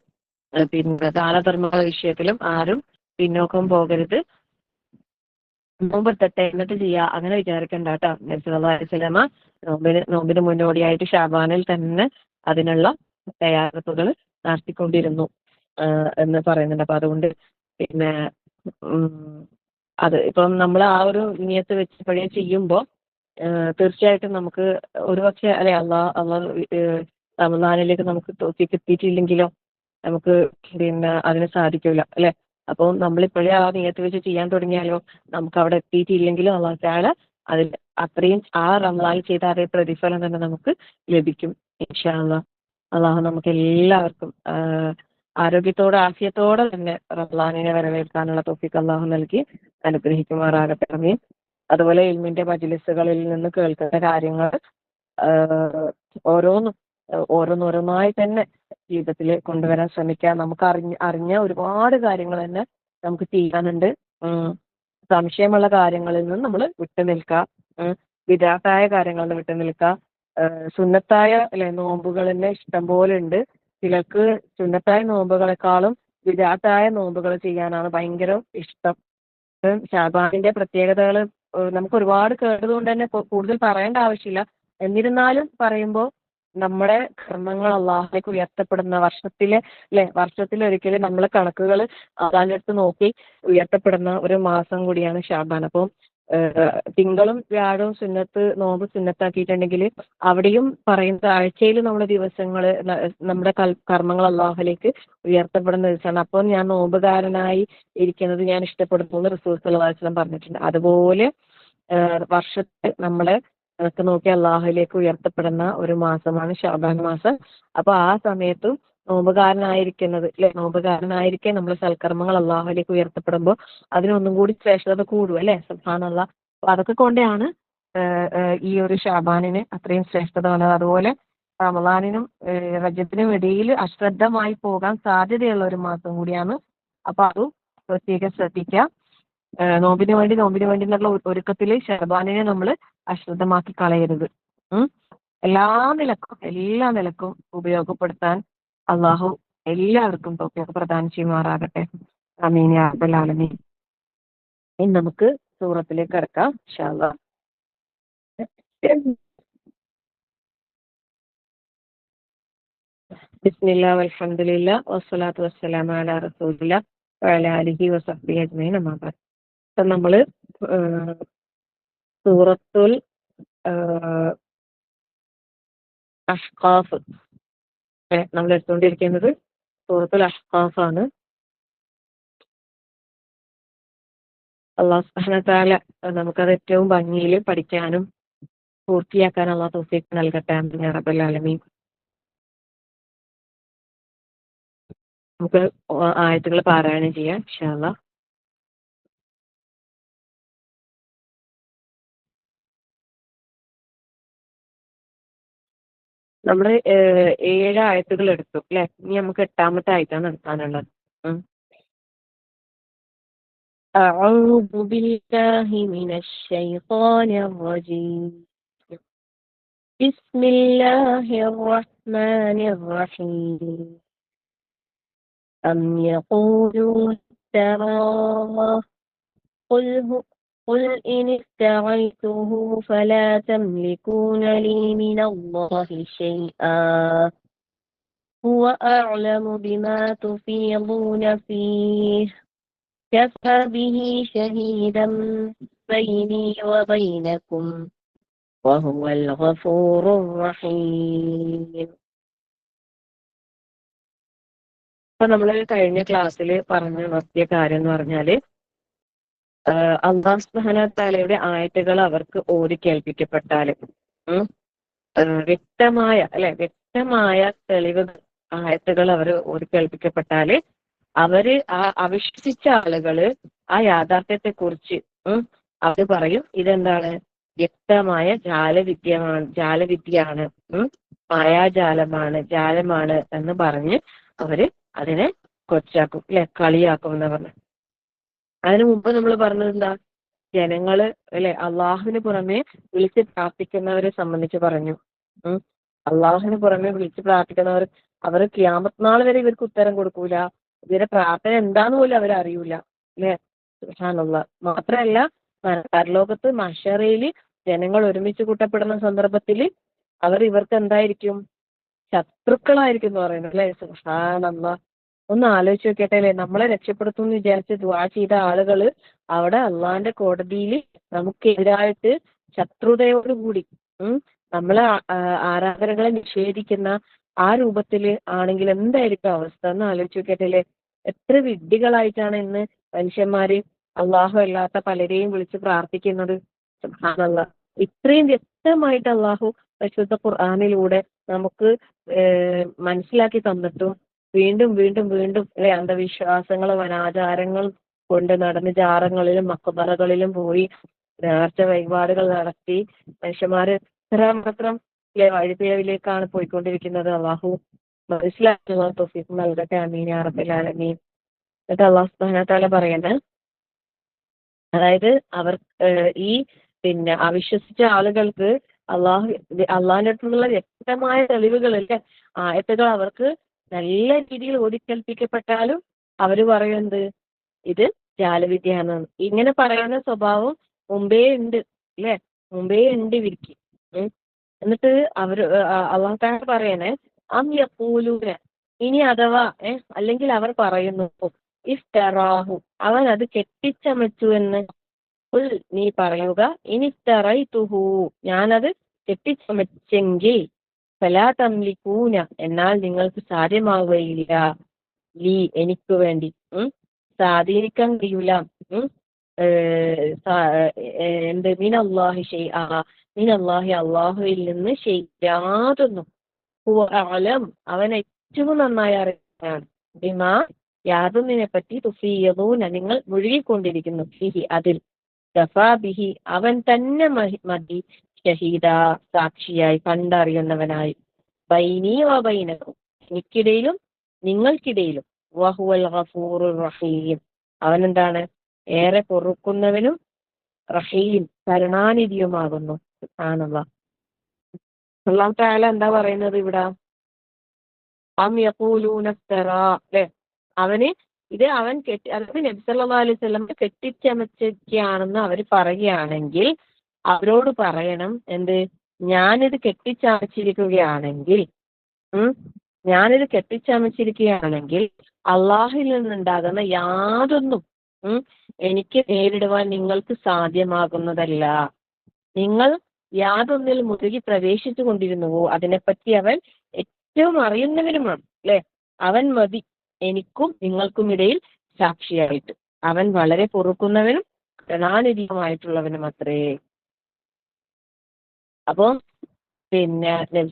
പിന്നെ ദാനധർമ്മങ്ങളുടെ വിഷയത്തിലും ആരും പിന്നോക്കം പോകരുത്. നോമ്പെത്തട്ടെ എന്നിട്ട് ചെയ്യാ അങ്ങനെ വിചാരിക്കണ്ട കേട്ടോ. നബി സല്ലല്ലാഹു അലൈഹി വസല്ലമ നോമ്പിന് മുന്നോടിയായിട്ട് ഷാബാനിൽ തന്നെ അതിനുള്ള തയ്യാറെടുപ്പുകൾ നടത്തിക്കൊണ്ടിരുന്നു എന്ന് പറയുന്നുണ്ട്. അപ്പൊ അതുകൊണ്ട് പിന്നെ അത് ഇപ്പം നമ്മൾ ആ ഒരു നിയത്ത് വെച്ചപ്പോഴേ ചെയ്യുമ്പോൾ തീർച്ചയായിട്ടും നമുക്ക് ഒരുപക്ഷെ അല്ലെ റമളാനിലേക്ക് നമുക്ക് എത്തിയിട്ടില്ലെങ്കിലോ നമുക്ക് പിന്നെ അതിന് സാധിക്കില്ല അല്ലെ. അപ്പോൾ നമ്മളിപ്പോഴേ ആ നിയത്ത് വെച്ച് ചെയ്യാൻ തുടങ്ങിയാലോ നമുക്ക് അവിടെ എത്തിയിട്ടില്ലെങ്കിലും അള്ളാഹു തആല അതിൽ അത്രയും ആ റമളാനിൽ ചെയ്ത അതേ പ്രതിഫലം തന്നെ നമുക്ക് ലഭിക്കും ഇൻഷാ അല്ലാഹ്. അള്ളാഹു നമുക്ക് എല്ലാവർക്കും ആരോഗ്യത്തോടെ ആഫിയത്തോടെ തന്നെ റമളാനിനെ വരവേൽക്കാനുള്ള തൗഫീഖ് അള്ളാഹു നൽകി അനുഗ്രഹിക്കുമാറാകട്ടെ. ആമീൻ. അതുപോലെ ഇൽമിന്റെ മജ്‌ലിസുകളിൽ നിന്ന് കേൾക്കുന്ന കാര്യങ്ങൾ ഓരോന്നോരോന്നായി തന്നെ ജീവിതത്തിൽ കൊണ്ടുവരാൻ ശ്രമിക്കാം. നമുക്ക് അറിഞ്ഞ ഒരുപാട് കാര്യങ്ങൾ തന്നെ നമുക്ക് ചെയ്യാനുണ്ട്. സംശയമുള്ള കാര്യങ്ങളിൽ നിന്ന് നമ്മൾ വിട്ടു നിൽക്കാം. വിദാത്തായ കാര്യങ്ങളിൽ നിന്ന് വിട്ടു നിൽക്കാം. സുന്നത്തായ അല്ലെ നോമ്പുകൾ തന്നെ ഇഷ്ടം പോലെ ഉണ്ട്. ചിലർക്ക് സുന്നത്തായ നോമ്പുകളെക്കാളും വിദാത്തായ നോമ്പുകൾ ചെയ്യാനാണ് ഭയങ്കര ഇഷ്ടം. ഷാബാനിന്റെ പ്രത്യേകതകൾ നമുക്ക് ഒരുപാട് കേട്ടതുകൊണ്ട് തന്നെ കൂടുതൽ പറയേണ്ട ആവശ്യമില്ല. എന്നിരുന്നാലും പറയുമ്പോൾ നമ്മുടെ കർമ്മങ്ങൾ അള്ളാഹുലേക്ക് ഉയർത്തപ്പെടുന്ന വർഷത്തിലൊരിക്കലും നമ്മളെ കണക്കുകൾ അള്ളാഹിന്റെ അടുത്ത് നോക്കി ഉയർത്തപ്പെടുന്ന ഒരു മാസം കൂടിയാണ് ഷാബാൻ. അപ്പം തിങ്കളും വ്യാഴവും നോമ്പ് സുന്നത്താക്കിയിട്ടുണ്ടെങ്കിൽ അവിടെയും പറയുന്ന ആഴ്ചയിൽ നമ്മുടെ ദിവസങ്ങൾ നമ്മുടെ കർമ്മങ്ങൾ അള്ളാഹുലേക്ക് ഉയർത്തപ്പെടുന്ന ദിവസമാണ്. അപ്പോൾ ഞാൻ നോമ്പുകാരനായി ഇരിക്കുന്നത് ഞാൻ ഇഷ്ടപ്പെടുന്നു എന്ന് റസൂൽ സല്ലല്ലാഹു അലൈഹി വസല്ലം പറഞ്ഞിട്ടുണ്ട്. അതുപോലെ വർഷത്തെ നമ്മളെ കണക്ക് നോക്കി അള്ളാഹുലേക്ക് ഉയർത്തപ്പെടുന്ന ഒരു മാസമാണ് ഷാബാൻ മാസം. അപ്പൊ ആ സമയത്തും നോമ്പുകാരനായിരിക്കെ നമ്മുടെ സൽക്കർമ്മങ്ങൾ അള്ളാഹുലേക്ക് ഉയർത്തപ്പെടുമ്പോൾ അതിനൊന്നും കൂടി ശ്രേഷ്ഠത കൂടും അല്ലെ. സുബ്ഹാനല്ലാഹ്. അപ്പൊ അതൊക്കെ കൊണ്ടാണ് ഈ ഒരു ഷാബാനിന് അത്രയും ശ്രേഷ്ഠത വന്നത്. അതുപോലെ റമളാനിനും റജബിനും ഇടയിൽ അശ്രദ്ധമായി പോകാൻ സാധ്യതയുള്ള ഒരു മാസം കൂടിയാണ്. അപ്പൊ അതും പ്രത്യേകം ശ്രദ്ധിക്കാം. നോമ്പിന് വേണ്ടി എന്നുള്ള ഒരുക്കത്തിൽ ഷാബാനിനെ നമ്മൾ അശ്രദ്ധമാക്കി കളയരുത്. എല്ലാ നിലക്കും ഉപയോഗപ്പെടുത്താൻ അള്ളാഹു എല്ലാവർക്കും തൗഫീഖ് പ്രദാനം ചെയ്യുമാറാകട്ടെ. ആമീൻ യാ റബ്ബൽ ആലമീൻ. ഇനി നമുക്ക് സൂറത്തിലേക്ക് കടക്കാം ഇൻഷാ അല്ലാഹ്. ബിസ്മില്ലാഹി വൽഹംദുലില്ലാഹി വസ്സലാത്തു വസ്സലാമു അലാ റസൂലില്ലാഹി വഅലാ ആലിഹി വസഹ്ബിഹി അജ്മഈൻ. അമ്മാ ബഅദ്. അപ്പം നമ്മൾ സൂറത്തുൽ അഹ്ഖാഫ് നമ്മൾ എടുത്തുകൊണ്ടിരിക്കുന്നത് സൂറത്തുൽ അഹ്ഖാഫ് ആണ്. അല്ലാഹു സുബ്ഹാനഹു വ തആല നമുക്കത് ഏറ്റവും ഭംഗിയിൽ പഠിക്കാനും പൂർത്തിയാക്കാൻ അല്ലാഹു തൗഫീഖ് നൽകട്ടെ. ആമീൻ യാ റബ്ബൽ ആലമീൻ. നമുക്ക് ആയത്തുകൾ പാരായണം ചെയ്യാം ഇൻഷാ അല്ലാഹ്. നമ്മൾ 7 ആയത്തുകൾ എടുത്തു അല്ലെ. ഇനി നമുക്ക് 8ാമത്തെ ആയത്താണ് എടുക്കാനുള്ളത്. أعوذ بالله من الشيطان الرجيم. بسم الله الرحمن الرحيم. أم يقولون افتراه قل إن افتريته فلا تملكون لي من الله شيئا هو أعلم بما تفيضون فيه كفى به شهيدا بيني وبينكم وهو الغفور الرحيم. അപ്പൊ നമ്മൾ കഴിഞ്ഞ ക്ലാസ്സിൽ പറഞ്ഞു നിർത്തിയ കാര്യം എന്ന് പറഞ്ഞാല് അല്ലാഹു സുബ്ഹാനഹു വ തആലയുടെ ആയത്തുകൾ അവർക്ക് ഓതി കേൾപ്പിക്കപ്പെട്ടാല് വ്യക്തമായ തെളിവുകൾ ആയത്തുകൾ അവർ ഓതി കേൾപ്പിക്കപ്പെട്ടാല് അവര് ആ അവിശ്വസിച്ച ആളുകള് ആ യാഥാർത്ഥ്യത്തെ കുറിച്ച് അവര് പറയും ഇതെന്താണ് വ്യക്തമായ ജാലവിദ്യയാണ് ജാലമാണ് എന്ന് പറഞ്ഞ് അവര് അതിനെ കൊച്ചാക്കും കളിയാക്കും എന്ന് പറഞ്ഞു. അതിനു മുമ്പ് നമ്മൾ പറഞ്ഞത് എന്താ? ജനങ്ങള് അല്ലെ അള്ളാഹുവിന് പുറമെ വിളിച്ച് പ്രാർത്ഥിക്കുന്നവരെ സംബന്ധിച്ച് പറഞ്ഞു. അള്ളാഹുവിന് പുറമെ വിളിച്ച് പ്രാർത്ഥിക്കുന്നവർ അവർ ഖിയാമത്ത് നാൾ വരെ ഇവർക്ക് ഉത്തരം കൊടുക്കൂല. ഇവരുടെ പ്രാർത്ഥന എന്താന്ന് പോലും അവരറിയൂല അല്ലെ. സുബ്ഹാനല്ലാഹ്. മാത്രമല്ല പരലോകത്ത് മഹ്ശറയിൽ ജനങ്ങൾ ഒരുമിച്ച് കൂട്ടപ്പെടുന്ന സന്ദർഭത്തിൽ അവർ ഇവർക്ക് എന്തായിരിക്കും? ശത്രുക്കളായിരിക്കും എന്ന് പറയുന്നത് അല്ലെ. സുബ്ഹാനല്ലാഹ്. ഒന്ന് ആലോചിച്ച് നോക്കിയട്ടെ അല്ലെ, നമ്മളെ രക്ഷപ്പെടുത്തും എന്ന് വിചാരിച്ച് ദുആ ചെയ്ത ആളുകള് അവിടെ അള്ളാന്റെ കോടതിയിൽ നമുക്കെതിരായിട്ട് ശത്രുതയോടുകൂടി നമ്മളെ ആരാധനകളെ നിഷേധിക്കുന്ന ആ രൂപത്തിൽ ആണെങ്കിൽ എന്തായിരിക്കും അവസ്ഥ എന്ന് ആലോചിച്ച് നോക്കിയട്ടെ അല്ലെ. എത്ര വിഡ്ഢികളായിട്ടാണ് ഇന്ന് മനുഷ്യന്മാര് അള്ളാഹു അല്ലാത്ത പലരെയും വിളിച്ച് പ്രാർത്ഥിക്കുന്നത്. സുബ്ഹാനല്ലാഹ്. ഇത്രയും വ്യക്തമായിട്ട് അള്ളാഹു പരിശുദ്ധ ഖുർആനിലൂടെ നമുക്ക് മനസ്സിലാക്കി തന്നിട്ടും വീണ്ടും വീണ്ടും വീണ്ടും അല്ലെ അന്ധവിശ്വാസങ്ങളും അനാചാരങ്ങൾ കൊണ്ട് നടന്ന് ജാറങ്ങളിലും മക്ബറകളിലും പോയി നേർച്ച വഴിപാടുകൾ നടത്തി മനുഷ്യന്മാര് ഇത്രമാത്രം വഴിപിഴവിലേക്കാണ് പോയിക്കൊണ്ടിരിക്കുന്നത്. അള്ളാഹു മനസ്സിലാക്കുക തൗഫീഖ് നൽകട്ടെ. ആമീൻ യാ റബ്ബൽ ആലമീൻ. എന്നിട്ട് അള്ളാഹു സുബ്ഹാനഹു വ തആല പറയുന്നത്, അതായത് അവർ ഈ അവിശ്വസിച്ച ആളുകൾക്ക് അള്ളാഹിന്റെ അടുത്തുള്ള വ്യക്തമായ തെളിവുകളല്ലേ ആയത്തുകൾ അവർക്ക് നല്ല രീതിയിൽ ഓടിക്കൽപ്പിക്കപ്പെട്ടാലും അവര് പറയുന്നത് ഇത് ജാലവിദ്യയാണ്. ഇങ്ങനെ പറയുന്ന സ്വഭാവം മുമ്പേ ഉണ്ട് അല്ലെ, മുമ്പേ ഉണ്ട് ഇവർക്ക്. എന്നിട്ട് അവര് അള്ളാഹു തആല പറയണേ അം യഖൂലൂന, ഇനി അഥവാ അല്ലെങ്കിൽ അവർ പറയുന്നു ഇഫ്തറാഹു, അവൻ അത് കെട്ടിച്ചമച്ചു എന്ന്. നീ പറയുക ഇനിഫ്തറൈതുഹു, ഞാനത് കെട്ടിച്ചമച്ചെങ്കിൽ ഫലാ തംലികൂന, എന്നാൽ നിങ്ങൾക്ക് സാധ്യമാവുകയില്ല ലീ, എനിക്ക് വേണ്ടി സ്വാധീനിക്കാൻ കഴിയൂല എന്ത് മിനല്ലാഹി ഷൈഅ, മിനല്ലാഹി അള്ളാഹുവിൽ നിന്ന് യാതൊന്നും. അഅലം, അവൻ ഏറ്റവും നന്നായി അറിയാനാണ്. ബിമാ, യാതൊന്നിനെ പറ്റി തുഫീദൂന, നിങ്ങൾ മുഴുകിക്കൊണ്ടിരിക്കുന്നു. ഫിഹി, അതിൽ. കഫാ ബിഹി, അവൻ തന്നെ മതി. ഷഹീദ, സാക്ഷിയായി, കണ്ടറിയുന്നവനായി. ബൈനി വ ബൈനക്കും, എനിക്കിടയിലും നിങ്ങൾക്കിടയിലും. വഹുവൽ ഗഫൂറുർ റഹീം, അവൻ എന്താണ്? ഏറെ പൊറുക്കുന്നവനും റഹീം, കരുണാനിധിയുമാകുന്നു. സുബ്ഹാനല്ലാഹ്. അല്ലാഹു തആല എന്താ പറയുന്നത് ഇവിടെ? അം യഖൂലൂന ഇഫ്തറാ, അല്ലേ? അവന് ഇത് അവൻ അതായത് നബി സല്ലല്ലാഹു അലൈഹി വസല്ലം കെട്ടിച്ചമച്ചിരിക്കുകയാണെന്ന് അവർ പറയുകയാണെങ്കിൽ അവരോട് പറയണം എന്ത്? ഞാനിത് കെട്ടിച്ചമച്ചിരിക്കുകയാണെങ്കിൽ ഞാനിത് കെട്ടിച്ചമച്ചിരിക്കുകയാണെങ്കിൽ അള്ളാഹുവിൽ നിന്നുണ്ടാകുന്ന യാതൊന്നും എനിക്ക് നേരിടുവാൻ നിങ്ങൾക്ക് സാധ്യമാകുന്നതല്ല. നിങ്ങൾ യാതൊന്നിൽ മുഴുകി പ്രവേശിച്ചു കൊണ്ടിരുന്നുവോ അതിനെപ്പറ്റി അവൻ ഏറ്റവും അറിയുന്നവനുമാണ് അല്ലെ. അവൻ മതി എനിക്കും നിങ്ങൾക്കും ഇടയിൽ സാക്ഷിയായിട്ട്. അവൻ വളരെ പൊറുക്കുന്നവനും കരുണാനിധിയുമായിട്ടുള്ളവനും അത്രേ. അപ്പൊ നബി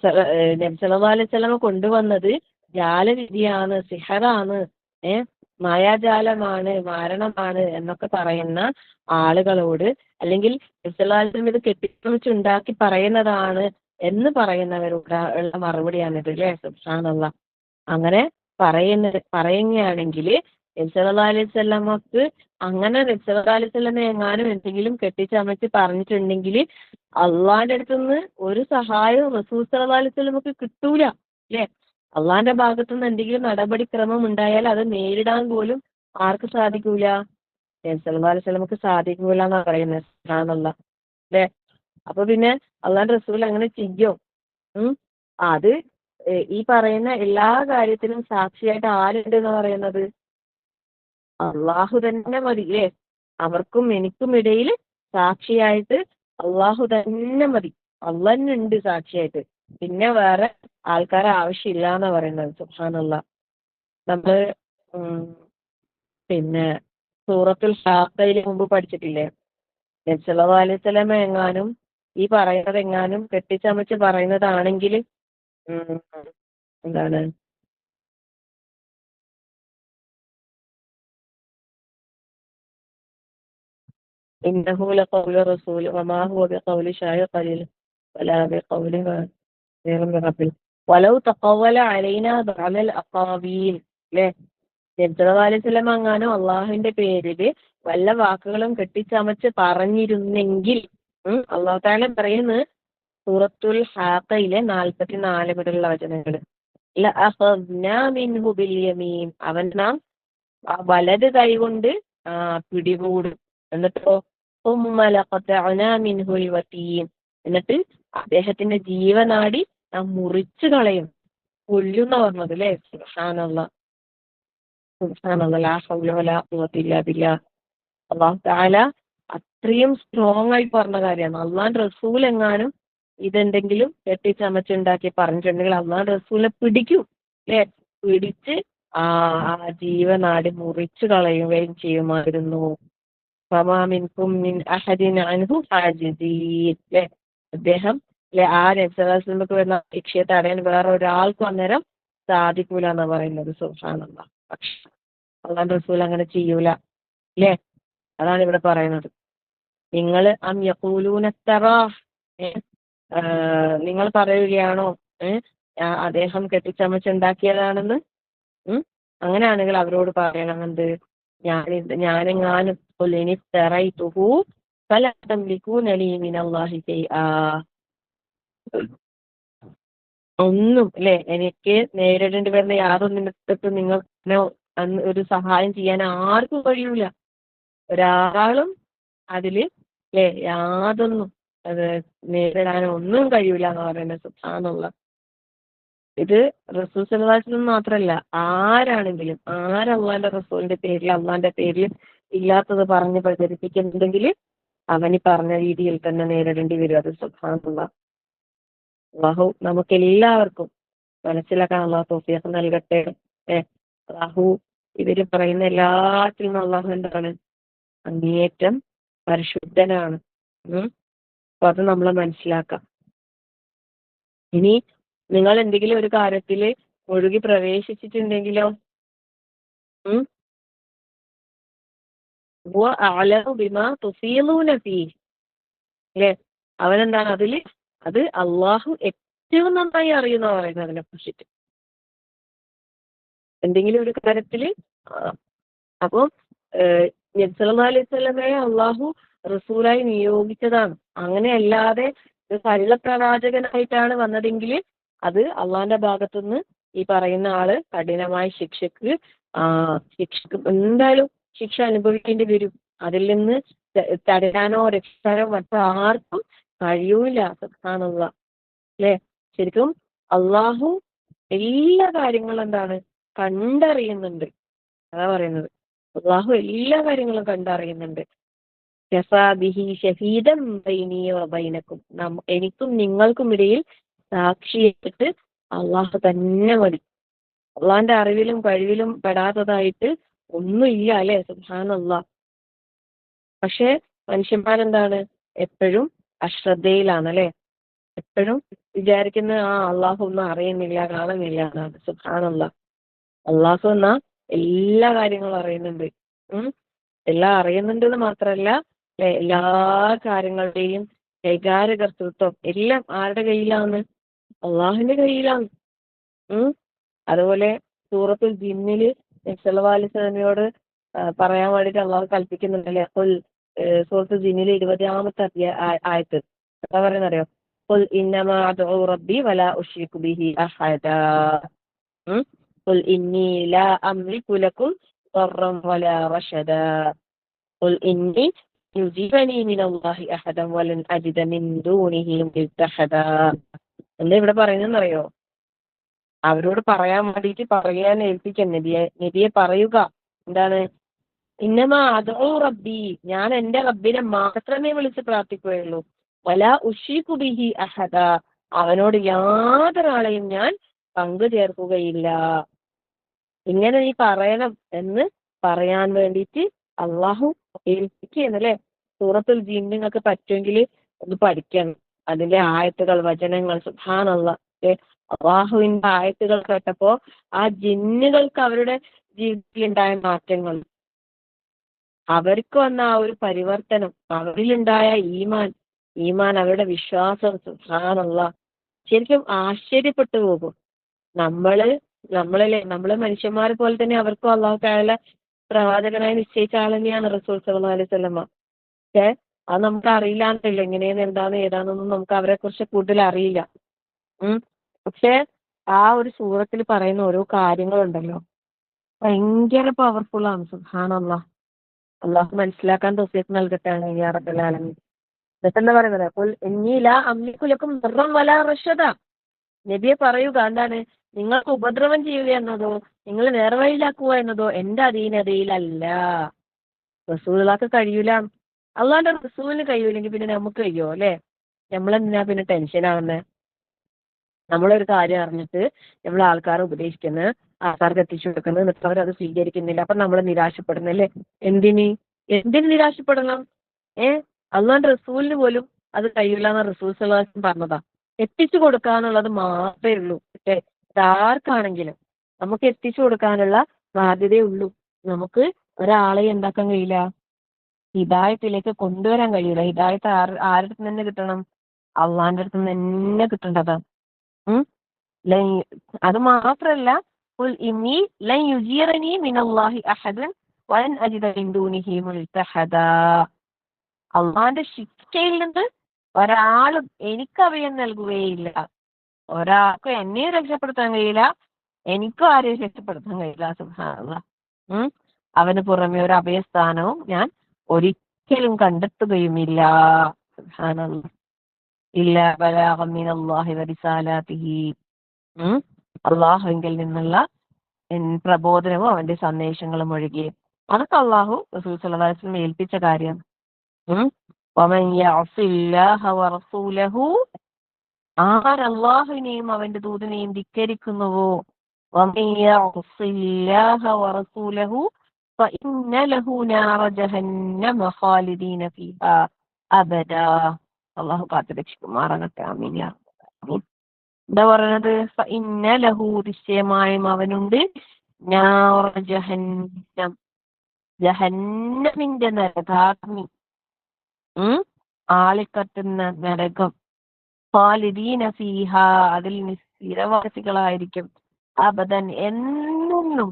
സല്ലല്ലാഹു അലൈഹി വസല്ലം കൊണ്ടുവന്നത് ജാലവിധിയാണ്, സിഹറാണ്, മായാജാലമാണ്, മാരണമാണ് എന്നൊക്കെ പറയുന്ന ആളുകളോട്, അല്ലെങ്കിൽ നബി സല്ലല്ലാഹു അലൈഹി വസല്ലം ഇത് കെട്ടിച്ചമച്ചുണ്ടാക്കി പറയുന്നതാണ് എന്ന് പറയുന്നവരോട് ഉള്ള മറുപടിയാണിത് അല്ലേ. സുബ്ഹാനല്ലാഹ്. അങ്ങനെ പറയുകയാണെങ്കിൽ നബി സല്ലല്ലാഹു അലൈഹി വസല്ലമക്ക് അങ്ങനെ നബി സല്ലല്ലാഹു അലൈഹി വസല്ലം എങ്ങാനും എന്തെങ്കിലും കെട്ടിച്ചമച്ച് പറഞ്ഞിട്ടുണ്ടെങ്കിൽ അള്ളാന്റെ അടുത്തുനിന്ന് ഒരു സഹായവും റസൂൽ സല്ലല്ലാഹു അലൈഹി വസല്ലമക്ക് കിട്ടൂല അല്ലേ. അള്ളാന്റെ ഭാഗത്തുനിന്ന് എന്തെങ്കിലും നടപടിക്രമം ഉണ്ടായാൽ അത് നേരിടാൻ പോലും ആർക്ക് സാധിക്കൂല? നബി സല്ലല്ലാഹു അലൈഹി വസല്ലമക്ക് സാധിക്കൂല എന്നാ പറയുന്നത്. സുബ്ഹാനല്ലാഹ് അല്ലേ. അപ്പൊ പിന്നെ അള്ളാന്റെ റസൂൽ അങ്ങനെ ചെയ്യോ? അത് ഈ പറയുന്ന എല്ലാ കാര്യത്തിനും സാക്ഷിയായിട്ട് ആരുണ്ട് എന്ന് പറയുന്നത്? അള്ളാഹു തന്നെ മതി അല്ലേ. അവർക്കും എനിക്കും ഇടയിൽ സാക്ഷിയായിട്ട് അള്ളാഹു തന്നെ മതി. അള്ളാഹുണ്ട് സാക്ഷിയായിട്ട്, പിന്നെ വേറെ ആൾക്കാരെ ആവശ്യമില്ല എന്നാ പറയുന്നത്. സുബ്ഹാനല്ലാഹ്. നമ്മള് സൂറത്തുൽ ഹാഖയിൽ മുമ്പ് പഠിച്ചിട്ടില്ലേ? നബി സല്ലല്ലാഹു അലൈഹി വസല്ലം എങ്ങാനും ഈ പറയുന്നത് എങ്ങാനും കെട്ടിച്ചമച്ച് പറയുന്നതാണെങ്കിൽ എന്താണ്? ഇന്നഹു ലഖൗലു റസൂൽ വമാ ഹുവ ബിഖൗലി ശാഇർ ഖലീൽ വലാ ബിഖൗലി ഗൈറി റബ്ബിൽ വലൗ തഖവല അലൈനാ ബഅദൽ അഖാവീൽ അല്ലേ. നബിസ്വല്ലല്ലാഹു അങ്ങാനും അള്ളാഹുവിന്റെ പേരില് വല്ല വാക്കുകളും കെട്ടിച്ചമച്ച് പറഞ്ഞിരുന്നെങ്കിൽ അള്ളാഹു തആല പറയുന്നത് സൂറത്തുൽ ഹാഖയിലെ 44 മുതലുള്ള വചനങ്ങൾ. ലഅഖദ്നാ മിൻഹു ബിൽ യമീൻ, അവൻ നാം വലത് കൈകൊണ്ട് പിടികൂടും. എന്നിട്ടോ ഉമ്മ ലഖതഅനാ മിൻഹുൽ വതീൻ, എന്നിട്ട് അദ്ദേഹത്തിന്റെ ജീവനാടി നാം മുറിച്ചു കളയും. കൊല്ലുന്ന പറഞ്ഞത് അല്ലേ? സുബ്ഹാനല്ലാഹ് സുബ്ഹാനല്ലാഹ്, ലാ ഹൗല വലാ ഖുവത ഇല്ലാ ബില്ലാഹ്. അല്ലാഹു തആല അത്രയും സ്ട്രോങ് ആയി പറഞ്ഞ കാര്യമാണ്. അള്ളാഹുവിന്റെ റസൂൽ എങ്ങാനും ഇതെന്തെങ്കിലും കെട്ടിച്ചമച്ചുണ്ടാക്കി പറഞ്ഞിട്ടുണ്ടെങ്കിൽ അള്ളാഹുവിന്റെ റസൂലിനെ പിടിക്കും അല്ലെ? പിടിച്ച് ആ ജീവനാടി മുറിച്ചു കളയുകയും ചെയ്യുമായിരുന്നു. അദ്ദേഹം അല്ലെ ആ നബിക്ക് വരുന്ന ശിക്ഷയെ തടയാൻ വേറെ ഒരാൾക്കും അന്നേരം സാധിക്കൂല എന്നാ പറയുന്നത്. സുബ്ഹാനല്ലാഹ്. പക്ഷെ അള്ളാഹുവിന്റെ റസൂൽ അങ്ങനെ ചെയ്യൂല അല്ലേ? അതാണ് ഇവിടെ പറയുന്നത്. നിങ്ങൾ നിങ്ങൾ പറയുകയാണോ അദ്ദേഹം കെട്ടിച്ചമച്ചുണ്ടാക്കിയതാണെന്ന്? അങ്ങനെയാണെങ്കിൽ അവരോട് പറയണം എന്ത്? ഞാനെങ്ങാനും ഒന്നും അല്ലെ എനിക്ക് നേരിടേണ്ടി വരുന്ന യാതൊന്നിടത്ത് നിങ്ങൾ ഒരു സഹായം ചെയ്യാൻ ആർക്കും കഴിയൂല. ഒരാളും അതില് അല്ലെ യാതൊന്നും അത് നേരിടാനോ ഒന്നും കഴിയൂല എന്ന് പറയുന്നത്. സുബ്ഹാനല്ലാഹ്. ഇത് റസൂൽ സല്ലല്ലാഹു അലൈഹി വസല്ലം മാത്രല്ല, ആരാണെങ്കിലും അള്ളാന്റെ റസൂലിന്റെ പേരിൽ അള്ളാന്റെ പേരിൽ ഇല്ലാത്തത് പറഞ്ഞ് പ്രചരിപ്പിക്കുന്നുണ്ടെങ്കിൽ അവന് പറഞ്ഞ രീതിയിൽ തന്നെ നേരിടേണ്ടി വരും. അത് സുബ്ഹാനല്ലാഹ്. അല്ലാഹു നമുക്കെല്ലാവർക്കും മനസ്സിലാക്കാൻ അള്ളാഹു തൗഫീഖ് നൽകട്ടെ. അല്ലാഹു ഇവര് പറയുന്ന എല്ലാത്തിൽ നിന്നും അള്ളാഹു എന്താണ്? അങ്ങേയറ്റം പരിശുദ്ധനാണ്. അപ്പൊ അത് നമ്മൾ മനസ്സിലാക്കാം. ഇനി നിങ്ങൾ എന്തെങ്കിലും ഒരു കാര്യത്തില് ഒഴുകി പ്രവേശിച്ചിട്ടുണ്ടെങ്കിലോ അല്ലേ? അവനെന്താണ് അതില്? അത് അള്ളാഹു ഏറ്റവും നന്നായി അറിയുന്ന പറയുന്നത് അതിനെ കുറിച്ചിട്ട്. എന്തെങ്കിലും ഒരു കാര്യത്തില് അപ്പം നബി സല്ലല്ലാഹു അലൈഹി വസല്ലമയെ അള്ളാഹു റസൂലായി നിയോഗിച്ചതാണ്. അങ്ങനെയല്ലാതെ കള്ളപ്രവാചകനായിട്ടാണ് വന്നതെങ്കിൽ അത് അള്ളാഹിന്റെ ഭാഗത്തുനിന്ന് ഈ പറയുന്ന ആള് കഠിനമായ ശിക്ഷക്ക് എന്തായാലും ശിക്ഷ അനുഭവിക്കേണ്ടി വരും. അതിൽ നിന്ന് തടയാനോ രക്ഷിക്കാനോ മറ്റാർക്കും കഴിയൂല. സുബ്ഹാനല്ലാഹ് അല്ലേ? ശരിക്കും അള്ളാഹു എല്ലാ കാര്യങ്ങളും എന്താണ് കണ്ടറിയുന്നുണ്ട്. അതാ പറയുന്നത്. അള്ളാഹു എല്ലാ കാര്യങ്ങളും കണ്ടറിയുന്നുണ്ട്. എനിക്കും നിങ്ങൾക്കും ഇടയിൽ സാക്ഷിയായിട്ട് അള്ളാഹു തന്നെ മതി. അള്ളാഹിന്റെ അറിവിലും കഴിവിലും പെടാത്തതായിട്ട് ഒന്നുമില്ല അല്ലെ? സുബ്ഹാനല്ലാഹ്. പക്ഷെ മനുഷ്യന്മാരെന്താണ്? എപ്പോഴും അശ്രദ്ധയിലാണ് അല്ലെ? എപ്പോഴും വിചാരിക്കുന്ന അള്ളാഹു ഒന്നും അറിയുന്നില്ല, കാണുന്നില്ല എന്നാണ്. സുബ്ഹാനല്ലാഹ്. അള്ളാഹു എന്നാ എല്ലാ കാര്യങ്ങളും അറിയുന്നുണ്ട്. എല്ലാം അറിയുന്നുണ്ടെന്ന് മാത്രമല്ല എല്ലാ കാര്യങ്ങളുടെയും കൈകാര്യകർത്തൃത്വം എല്ലാം ആരുടെ കയ്യിലാണ്? അള്ളാഹുവിന്റെ കയ്യിലാണ്. അതുപോലെ സൂറത്തുൽ ജിന്നില് നബി സല്ലല്ലാഹു അലൈഹി വസല്ലമയോട് പറയാൻ വേണ്ടിയിട്ട് അള്ളാഹു കൽപ്പിക്കുന്നുണ്ടല്ലേ? സൂറത്തുൽ ജിന്നില് 20-ാമത്തെ ആയത്ത് എന്താ പറയുന്നറിയോ? ഖുൽ ഇന്നമാ അദ്ഉ റബ്ബി വലാ ഉശ്രികു ബിഹി അഹദാ. ഖുൽ ഇന്നി ലാ അംലികു ലക്കും ضرا ولا رشدا قل إني يجيبني من الله أحدا ولن أجد من دونه ملتحدا. എന്താ ഇവിടെ പറയുന്നറിയോ? അവരോട് പറയാൻ വേണ്ടിയിട്ട് പറയാൻ ഏൽപ്പിക്കാൻ നബിയെ പറയുക എന്താണ്? ഇന്നമാ അദ്ഉ റബ്ബി, ഞാൻ എന്റെ റബ്ബിനെ മാത്രമേ വിളിച്ച് പ്രാർത്ഥിക്കുകയുള്ളൂ. വലാ ഉശ്രികു ബിഹി അഹദ, അവനോട് യാതൊരാളെയും ഞാൻ പങ്കു ചേർക്കുകയില്ല. ഇങ്ങനെ നീ പറയണം എന്ന് പറയാൻ വേണ്ടിയിട്ട് അള്ളാഹു ഏൽപ്പിക്കുകയെന്നല്ലേ? സൂറത്തുൽ ജിൻ നിങ്ങൾക്ക് പറ്റുമെങ്കിൽ ഒന്ന് പഠിക്കണം. അതിന്റെ ആയത്തുകൾ, വചനങ്ങൾ. സുബ്ഹാനല്ലാഹ്. അള്ളാഹുവിന്റെ ആയത്തുകൾ കേട്ടപ്പോ ആ ജിന്നുകൾക്ക് അവരുടെ ജീവിതത്തിൽ ഉണ്ടായ മാറ്റങ്ങൾ, അവർക്ക് വന്ന ആ ഒരു പരിവർത്തനം, അവരിലുണ്ടായ ഈമാൻ അവരുടെ വിശ്വാസം. സുബ്ഹാനല്ലാഹ്. ശരിക്കും ആശ്ചര്യപ്പെട്ടു പോകും. നമ്മള് നമ്മള് മനുഷ്യന്മാരെ പോലെ തന്നെ അവർക്കും അള്ളാഹു തആല പ്രവാചകനായി നിശ്ചയിച്ച ആൾ തന്നെയാണ് റസൂൽ സല്ലല്ലാഹു അലൈഹി വസല്ലമ. പക്ഷേ അത് നമുക്ക് അറിയില്ലാന്നല്ല, എങ്ങനെയാണ് എന്താണ് ഏതാണെന്നൊന്നും നമുക്ക് അവരെ കുറിച്ച് കൂടുതൽ അറിയില്ല. ഉം. പക്ഷേ ആ ഒരു സൂറത്തിൽ പറയുന്ന ഓരോ കാര്യങ്ങളുണ്ടല്ലോ, ഭയങ്കര പവർഫുൾ ആണ്. സുബ്ഹാനല്ലാഹ്. അള്ളാഹു മനസ്സിലാക്കാൻ തൗഫീഖ് നൽകട്ടെ യാ റബ്ബൽ ആലമീൻ. എന്നിട്ടെന്താ പറയുന്നത്? ഖുൽ ഇന്നീ ലാ അംലികു ലക്കും ദർറൻ വലാ റഷദാ. നബിയെ പറയുക, എന്താണ്? നിങ്ങൾക്ക് ഉപദ്രവം ചെയ്യുക എന്നതോ നിങ്ങൾ നേർവഴിയിലാക്കുക എന്നതോ എന്റെ അധീനതയിലല്ല. റസൂലുള്ളാഹിക്ക് കഴിയൂല. അള്ളാന്റെ റസൂലിന് കഴിയൂലെങ്കിൽ പിന്നെ നമുക്ക് കഴിയോ അല്ലേ? നമ്മളെന്തിനാ പിന്നെ ടെൻഷൻ ആവുന്നേ? നമ്മളൊരു കാര്യം അറിഞ്ഞിട്ട് നമ്മൾ ആൾക്കാരെ ഉപദേശിക്കുന്നത്, ആൾക്കാർക്ക് എത്തിച്ചു കൊടുക്കുന്നത്, എന്നിട്ട് അവരത് സ്വീകരിക്കുന്നില്ല. അപ്പൊ നമ്മൾ നിരാശപ്പെടുന്നല്ലേ? എന്തിന് നിരാശപ്പെടണം? അള്ളാന്റെ റസൂലിന് പോലും അത് കഴിയില്ല എന്ന് റസൂൽ സ്വല്ലല്ലാഹു അലൈഹി വസല്ലം പറഞ്ഞതാ. എത്തിച്ചു കൊടുക്കാന്നുള്ളത് മാത്രമേ ഉള്ളൂ. പക്ഷേ ഇതാർക്കാണെങ്കിലും നമുക്ക് എത്തിച്ചു കൊടുക്കാനുള്ള ബാധ്യതയേ ഉള്ളൂ. നമുക്ക് ഒരാളെ എന്താക്കാൻ കഴിയില്ല, ഹിദായത്തിലേക്ക് കൊണ്ടുവരാൻ കഴിയില്ല. ഹിദായത്ത് ആരുടെ അടുത്ത് നിന്ന് കിട്ടണം? അള്ളാന്റെ അടുത്ത് നിന്ന് തന്നെ കിട്ടേണ്ടതാ. ഉം. അത് മാത്രല്ല, ഖുൽ ഇന്നി ലൻ യുജീറനി മിനല്ലാഹി അഹദൻ വലൻ അജിദ മിൻ ദൂനിഹി മുൽതഹദാ. അള്ളാന്റെ ശിക്ഷയിൽ നിന്ന് ഒരാളും എനിക്ക് അഭയം നൽകുകയില്ല. ഒരാൾക്കും എന്നെ രക്ഷപ്പെടുത്താൻ കഴിയില്ല, എനിക്കും ആരെയും രക്ഷപ്പെടുത്താൻ കഴിയില്ല. സുബ്ഹാനല്ലാഹ്. അവന് പുറമെ ഒരു അഭയസ്ഥാനവും ഞാൻ ഒരിക്കലും കണ്ടെത്തുകയുമില്ല. സുബ്ഹാനല്ലാഹ്. ഇല്ല ബലാഗൻ മിനല്ലാഹി വറിസാലാതിഹി. അള്ളാഹുവിങ്കിൽ നിന്നുള്ള പ്രബോധനവും അവന്റെ സന്ദേശങ്ങളും ഒഴികെ. അതൊക്കെ അള്ളാഹു റസൂൽ സല്ലല്ലാഹു അലൈഹി വസല്ലം ഏൽപ്പിച്ച കാര്യം. വമൻ യഅസില്ലാഹ വറസൂലഹു, അള്ളാഹുവിനെയും അവന്റെ ദൂതനെയും ധിക്കരിക്കുന്നുവോ, വമൻ യഅസില്ലാഹ വറസൂലഹു ഫഇന്ന ലഹു നാറ ജഹന്നമ ഖാലിദീന ഫീഹാ അബദാ. അള്ളാഹു കാത്തുരക്ഷിക്കുമാറാകട്ടെ. ആമീൻ യാ റബ്ബൽ. എന്താ പറയുന്നത്? ഫഇന്ന ലഹു, നിശ്ചയമായും അവനുണ്ട്, നാറ ജഹന്നം, ജഹന്നമിന്റെ നരകാഗ്നി, ആളിക്കത്തുന്ന നരകം, ഖാലിദീന ഫീഹാ, അതിൽ സ്ഥിരവാസികളായിരിക്കും, അബദൻ, എന്നും.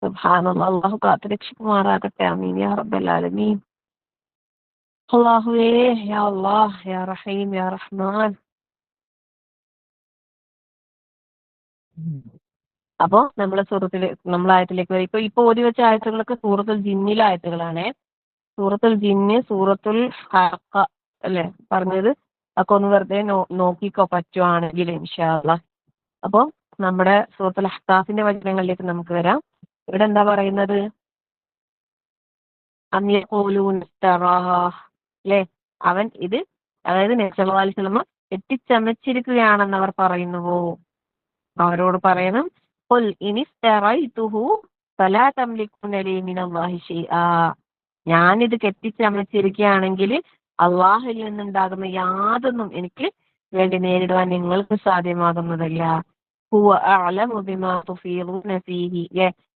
സുബ്ഹാനല്ലാഹ്. അല്ലാഹു കാത്തുരക്ഷിക്കുമാറാകട്ടെ. ആമീൻ യാ റബ്ബൽ ആലമീൻ. അല്ലാഹുവേ, യാ അല്ലാഹ്, യാ റഹീം, യാ റഹ്മാൻ. അപ്പോ നമ്മൾ ആയത്തിലേക്ക് വരും. ഇപ്പൊ ഓതി വെച്ച ആയത്തുകളൊക്കെ സൂറത്തുൽ ജിന്നിലെ ആയത്തുകളാണ്. സൂറത്തുൽ ജിന്ന്, സൂറത്തുൽ ഹഖ അല്ലെ പറഞ്ഞത്. ഒക്കെ ഒന്ന് വെറുതെ നോക്കിക്കോ പറ്റുവാണെങ്കിൽ ഇൻഷാ അല്ലാഹ്. അപ്പൊ നമ്മുടെ സൂറത്തുൽ അഹ്ഖാഫിന്റെ വചനങ്ങളിലേക്ക് നമുക്ക് വരാം. ഇവിടെ എന്താ പറയുന്നത്? അം യഖൂലൂന അല്ലേ, അവൻ ഇത്, അതായത് നബി സല്ലല്ലാഹു അലൈഹി വസല്ലം കെട്ടിച്ചമച്ചിരിക്കുകയാണെന്ന് അവർ പറയുന്നുവോ? അവരോട് പറയണം, ഖുൽ ഇനിസ്തറൈതുഹു ഫലാ തംലികൂന ലീ മിനല്ലാഹി ശൈആ. ഞാനിത് കെട്ടിച്ചമച്ചിരിക്കുകയാണെങ്കിൽ അള്ളാഹുവിൽ നിന്നുണ്ടാകുന്ന യാതൊന്നും എനിക്ക് വേണ്ടി നേരിടുവാൻ നിങ്ങൾക്ക് സാധ്യമാകുന്നതല്ല. ഹുവ അഅലമു ബിമാ തുഫീദൂന ഫീഹി.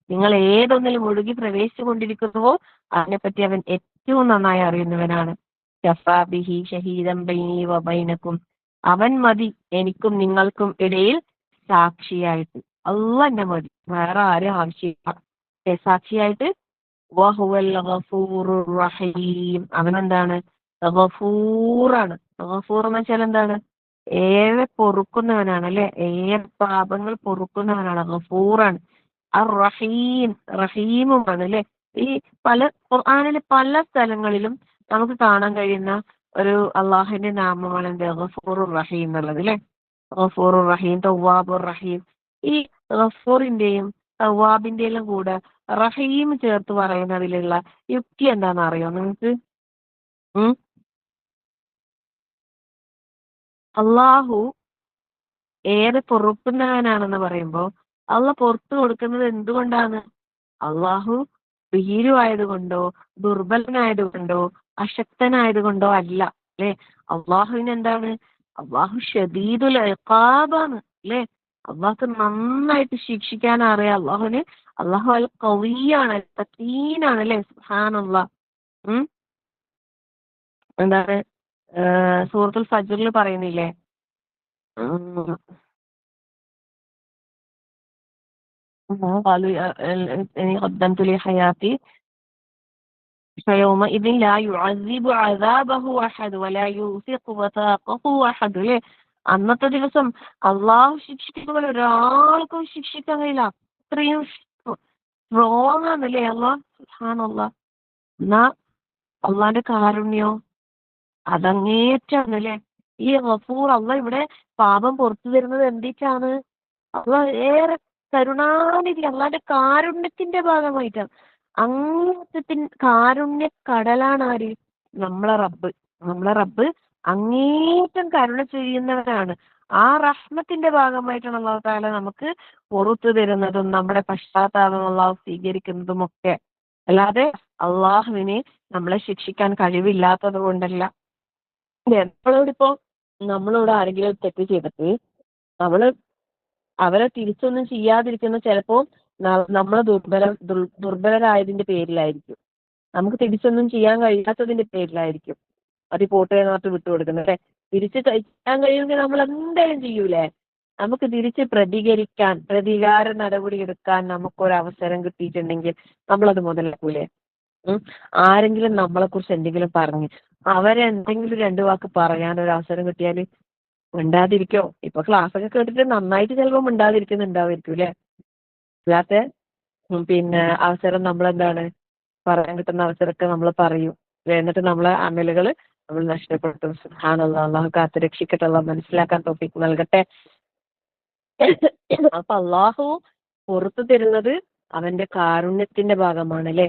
നിങ്ങൾ ഏതൊന്നിൽ മുഴുകി പ്രവേശിച്ചു കൊണ്ടിരിക്കുന്നുവോ അതിനെപ്പറ്റി അവൻ ഏറ്റവും നന്നായി അറിയുന്നവനാണ്. കഫാ ബിഹി ഷഹീദൻ ബൈനി വ ബൈനക്കും. അവൻ മതി എനിക്കും നിങ്ങൾക്കും ഇടയിൽ സാക്ഷിയായിട്ട്. അള്ളാഹ് തന്നെ മതി, വേറെ ആരും ആവശ്യമില്ല സാക്ഷിയായിട്ട്. വഹുവൽ ഗഫൂറുർ റഹീം. അവനെന്താണ്? ഗഫൂറാണ്. ഗഫൂർ എന്ന് വെച്ചാൽ എന്താണ്? ഏറെ പൊറുക്കുന്നവനാണ് അല്ലെ, ഏറെ പാപങ്ങൾ പൊറുക്കുന്നവനാണ്, ഗഫൂറാണ്. അർ റഹീം, റഹീമുമാണ് അല്ലെ. ഈ ഖുർആനിലെ പല സ്ഥലങ്ങളിലും നമുക്ക് കാണാൻ കഴിയുന്ന ഒരു അള്ളാഹുവിന്റെ നാമമാണ് എന്ത്? ഗഫൂറുർ റഹീം എന്നുള്ളത് അല്ലെ. ഗഫൂറുർ റഹീം, തവ്വാബുർ റഹീം. ഈ ഗഫൂറിന്റെയും തവ്വാബിന്റെയും കൂടെ റഹീം ചേർത്ത് പറയുന്നതിലുള്ള യുക്തി എന്താണെന്ന് അറിയോ നിങ്ങൾക്ക്? അള്ളാഹു ഏറെ പൊറുക്കുന്നവനാണെന്ന് പറയുമ്പോൾ അള്ളാഹ് പുറത്തു കൊടുക്കുന്നത് എന്തുകൊണ്ടാണ്? അള്ളാഹു ഭീരുവായതുകൊണ്ടോ ദുർബലനായതുകൊണ്ടോ അശക്തനായതുകൊണ്ടോ അല്ല അല്ലെ. അള്ളാഹുവിന് എന്താണ്? അള്ളാഹു ഷദീദുൽ ഇഖാബാണ് അല്ലെ. അള്ളാഹ്ക്ക് നന്നായിട്ട് ശിക്ഷിക്കാൻ അറിയാം. അള്ളാഹു അൽ ഖവിയാണ്, അൽ മതീനാണ് അല്ലെ. സുബ്ഹാനല്ലാഹ്. എന്താണ് സൂറത്തുൽ ഫജ്റിൽ പറയുന്നില്ലേ? قالوا إني قدمت لي حياتي فيومئذ لا يعذب عذابه أحد ولا يوثق وثاقه أحد അല്ലേ? അന്നത്തെ ദിവസം അള്ളാഹു ശിക്ഷിക്കുന്ന പോലെ ഒരാൾക്കും ശിക്ഷിക്കാൻ കഴിയില്ല. അത്രയും സ്ട്രോങ് ആണല്ലേ അള്ളാഹ്. സുബ്ഹാനല്ലാഹ്. എന്നാ അള്ളാന്റെ കാരുണ്യോ അതങ്ങേറ്റാണ് അല്ലേ. ഈ ഗഫൂർ അള്ളാഹ് ഇവിടെ പാപം പുറത്തു തരുന്നത് എന്തിട്ടാണ്? അള്ളാഹ് ഏറെ കരുണാനിധി, അള്ളാന്റെ കാരുണ്യത്തിന്റെ ഭാഗമായിട്ടാണ്. അങ്ങേറ്റത്തിൻ കാരുണ്യ കടലാണ് ആര്? നമ്മളെ റബ്ബ്. നമ്മളെ റബ്ബ് അങ്ങേറ്റം കരുണ ചെയ്യുന്നവരാണ്. ആ റഹ്മത്തിന്റെ ഭാഗമായിട്ടാണ് അള്ളാഹു താല നമുക്ക് പുറത്തു തരുന്നതും നമ്മുടെ പശ്ചാത്താപം അള്ളാഹു സ്വീകരിക്കുന്നതും ഒക്കെ. അല്ലാതെ അള്ളാഹുവിന് നമ്മളെ ശിക്ഷിക്കാൻ കഴിവില്ലാത്തത് കൊണ്ടല്ല. നമ്മളോടിപ്പോ നമ്മളോട് ആരെങ്കിലും തെറ്റ് ചെയ്തിട്ട് നമ്മള് അവരെ തിരിച്ചൊന്നും ചെയ്യാതിരിക്കുന്ന ചിലപ്പോ നമ്മളെ ദുർബലരായതിന്റെ പേരിലായിരിക്കും. നമുക്ക് തിരിച്ചൊന്നും ചെയ്യാൻ കഴിയാത്തതിന്റെ പേരിലായിരിക്കും അത് പോട്ടെ എന്ന് പറഞ്ഞിട്ട് വിട്ടുകൊടുക്കുന്നത്. അല്ലെ? തിരിച്ച് ചെയ്യാൻ കഴിയുമെങ്കിൽ നമ്മൾ എന്തായാലും ചെയ്യൂലേ? നമുക്ക് തിരിച്ച് പ്രതികരിക്കാൻ, പ്രതികാര നടപടി എടുക്കാൻ നമുക്കൊരവസരം കിട്ടിയിട്ടുണ്ടെങ്കിൽ നമ്മളത് മുതലാക്കൂലേ? ആരെങ്കിലും നമ്മളെ കുറിച്ച് എന്തെങ്കിലും പറഞ്ഞ് അവരെ എന്തെങ്കിലും രണ്ടു വാക്ക് പറയാൻ ഒരു അവസരം കിട്ടിയാല് മിണ്ടാതിരിക്കോ? ഇപ്പൊ ക്ലാസ് ഒക്കെ കേട്ടിട്ട് നന്നായിട്ട് ചിലപ്പോ മിണ്ടാതിരിക്കുന്നുണ്ടാവായിരിക്കും അല്ലെ? അല്ലാത്ത പിന്നെ അവസരം നമ്മളെന്താണ് പറയാൻ കിട്ടുന്ന അവസരമൊക്കെ നമ്മൾ പറയും. എന്നിട്ട് നമ്മളെ അമലുകൾ നമ്മൾ നഷ്ടപ്പെടുത്തും. സുബ്ഹാനല്ലാഹ്. അള്ളാഹു കാത്ത് രക്ഷിക്കട്ടെ. അള്ളാഹു മനസ്സിലാക്കാൻ തൗഫീഖ് നൽകട്ടെ. അപ്പൊ അള്ളാഹു പുറത്തു തരുന്നത് അവന്റെ കാരുണ്യത്തിന്റെ ഭാഗമാണ് അല്ലെ.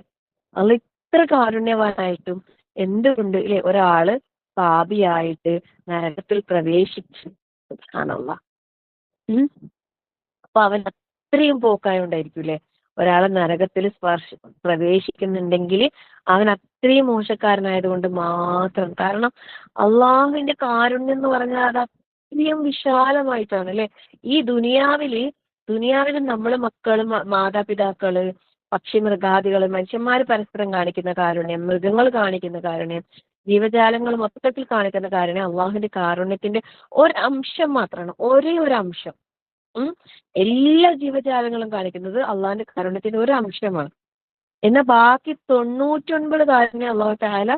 അള്ളാഹ് ഇത്ര കാരുണ്യവാനായിട്ടും എന്തുകൊണ്ട് അല്ലെ ഒരാള് പാപിയായിട്ട് നരകത്തിൽ പ്രവേശിച്ചു? സുബ്ഹാനല്ലാഹ്. അപ്പൊ അവൻ അത്രയും പോക്കായോണ്ടായിരിക്കും അല്ലെ ഒരാളെ നരകത്തിൽ പ്രവേശിക്കുന്നുണ്ടെങ്കിൽ അവൻ അത്രയും മോശക്കാരനായത് കൊണ്ട് മാത്രം. കാരണം അള്ളാഹുവിന്റെ കാരുണ്യം എന്ന് പറഞ്ഞാൽ അത് അത്രയും വിശാലമായിട്ടാണ് അല്ലെ. ഈ ദുനിയാവില് നമ്മള് മക്കള്, മാതാപിതാക്കള്, പക്ഷി മൃഗാദികള്, മനുഷ്യന്മാര് പരസ്പരം കാണിക്കുന്ന കാരുണ്യം, മൃഗങ്ങൾ കാണിക്കുന്ന കാരുണ്യം, ജീവജാലങ്ങൾ മൊത്തത്തിൽ കാണിക്കുന്ന കാരുണ്യം അള്ളാഹുവിന്റെ കാരുണ്യത്തിന്റെ ഒരംശം മാത്രമാണ്. ഒരേ ഒരു അംശം. എല്ലാ ജീവജാലങ്ങളും കാണിക്കുന്നത് അള്ളാഹിന്റെ കാരുണ്യത്തിന്റെ ഒരു അംശമാണ്. എന്നാൽ ബാക്കി 99 കാരുണ്യം അള്ളാഹു തആല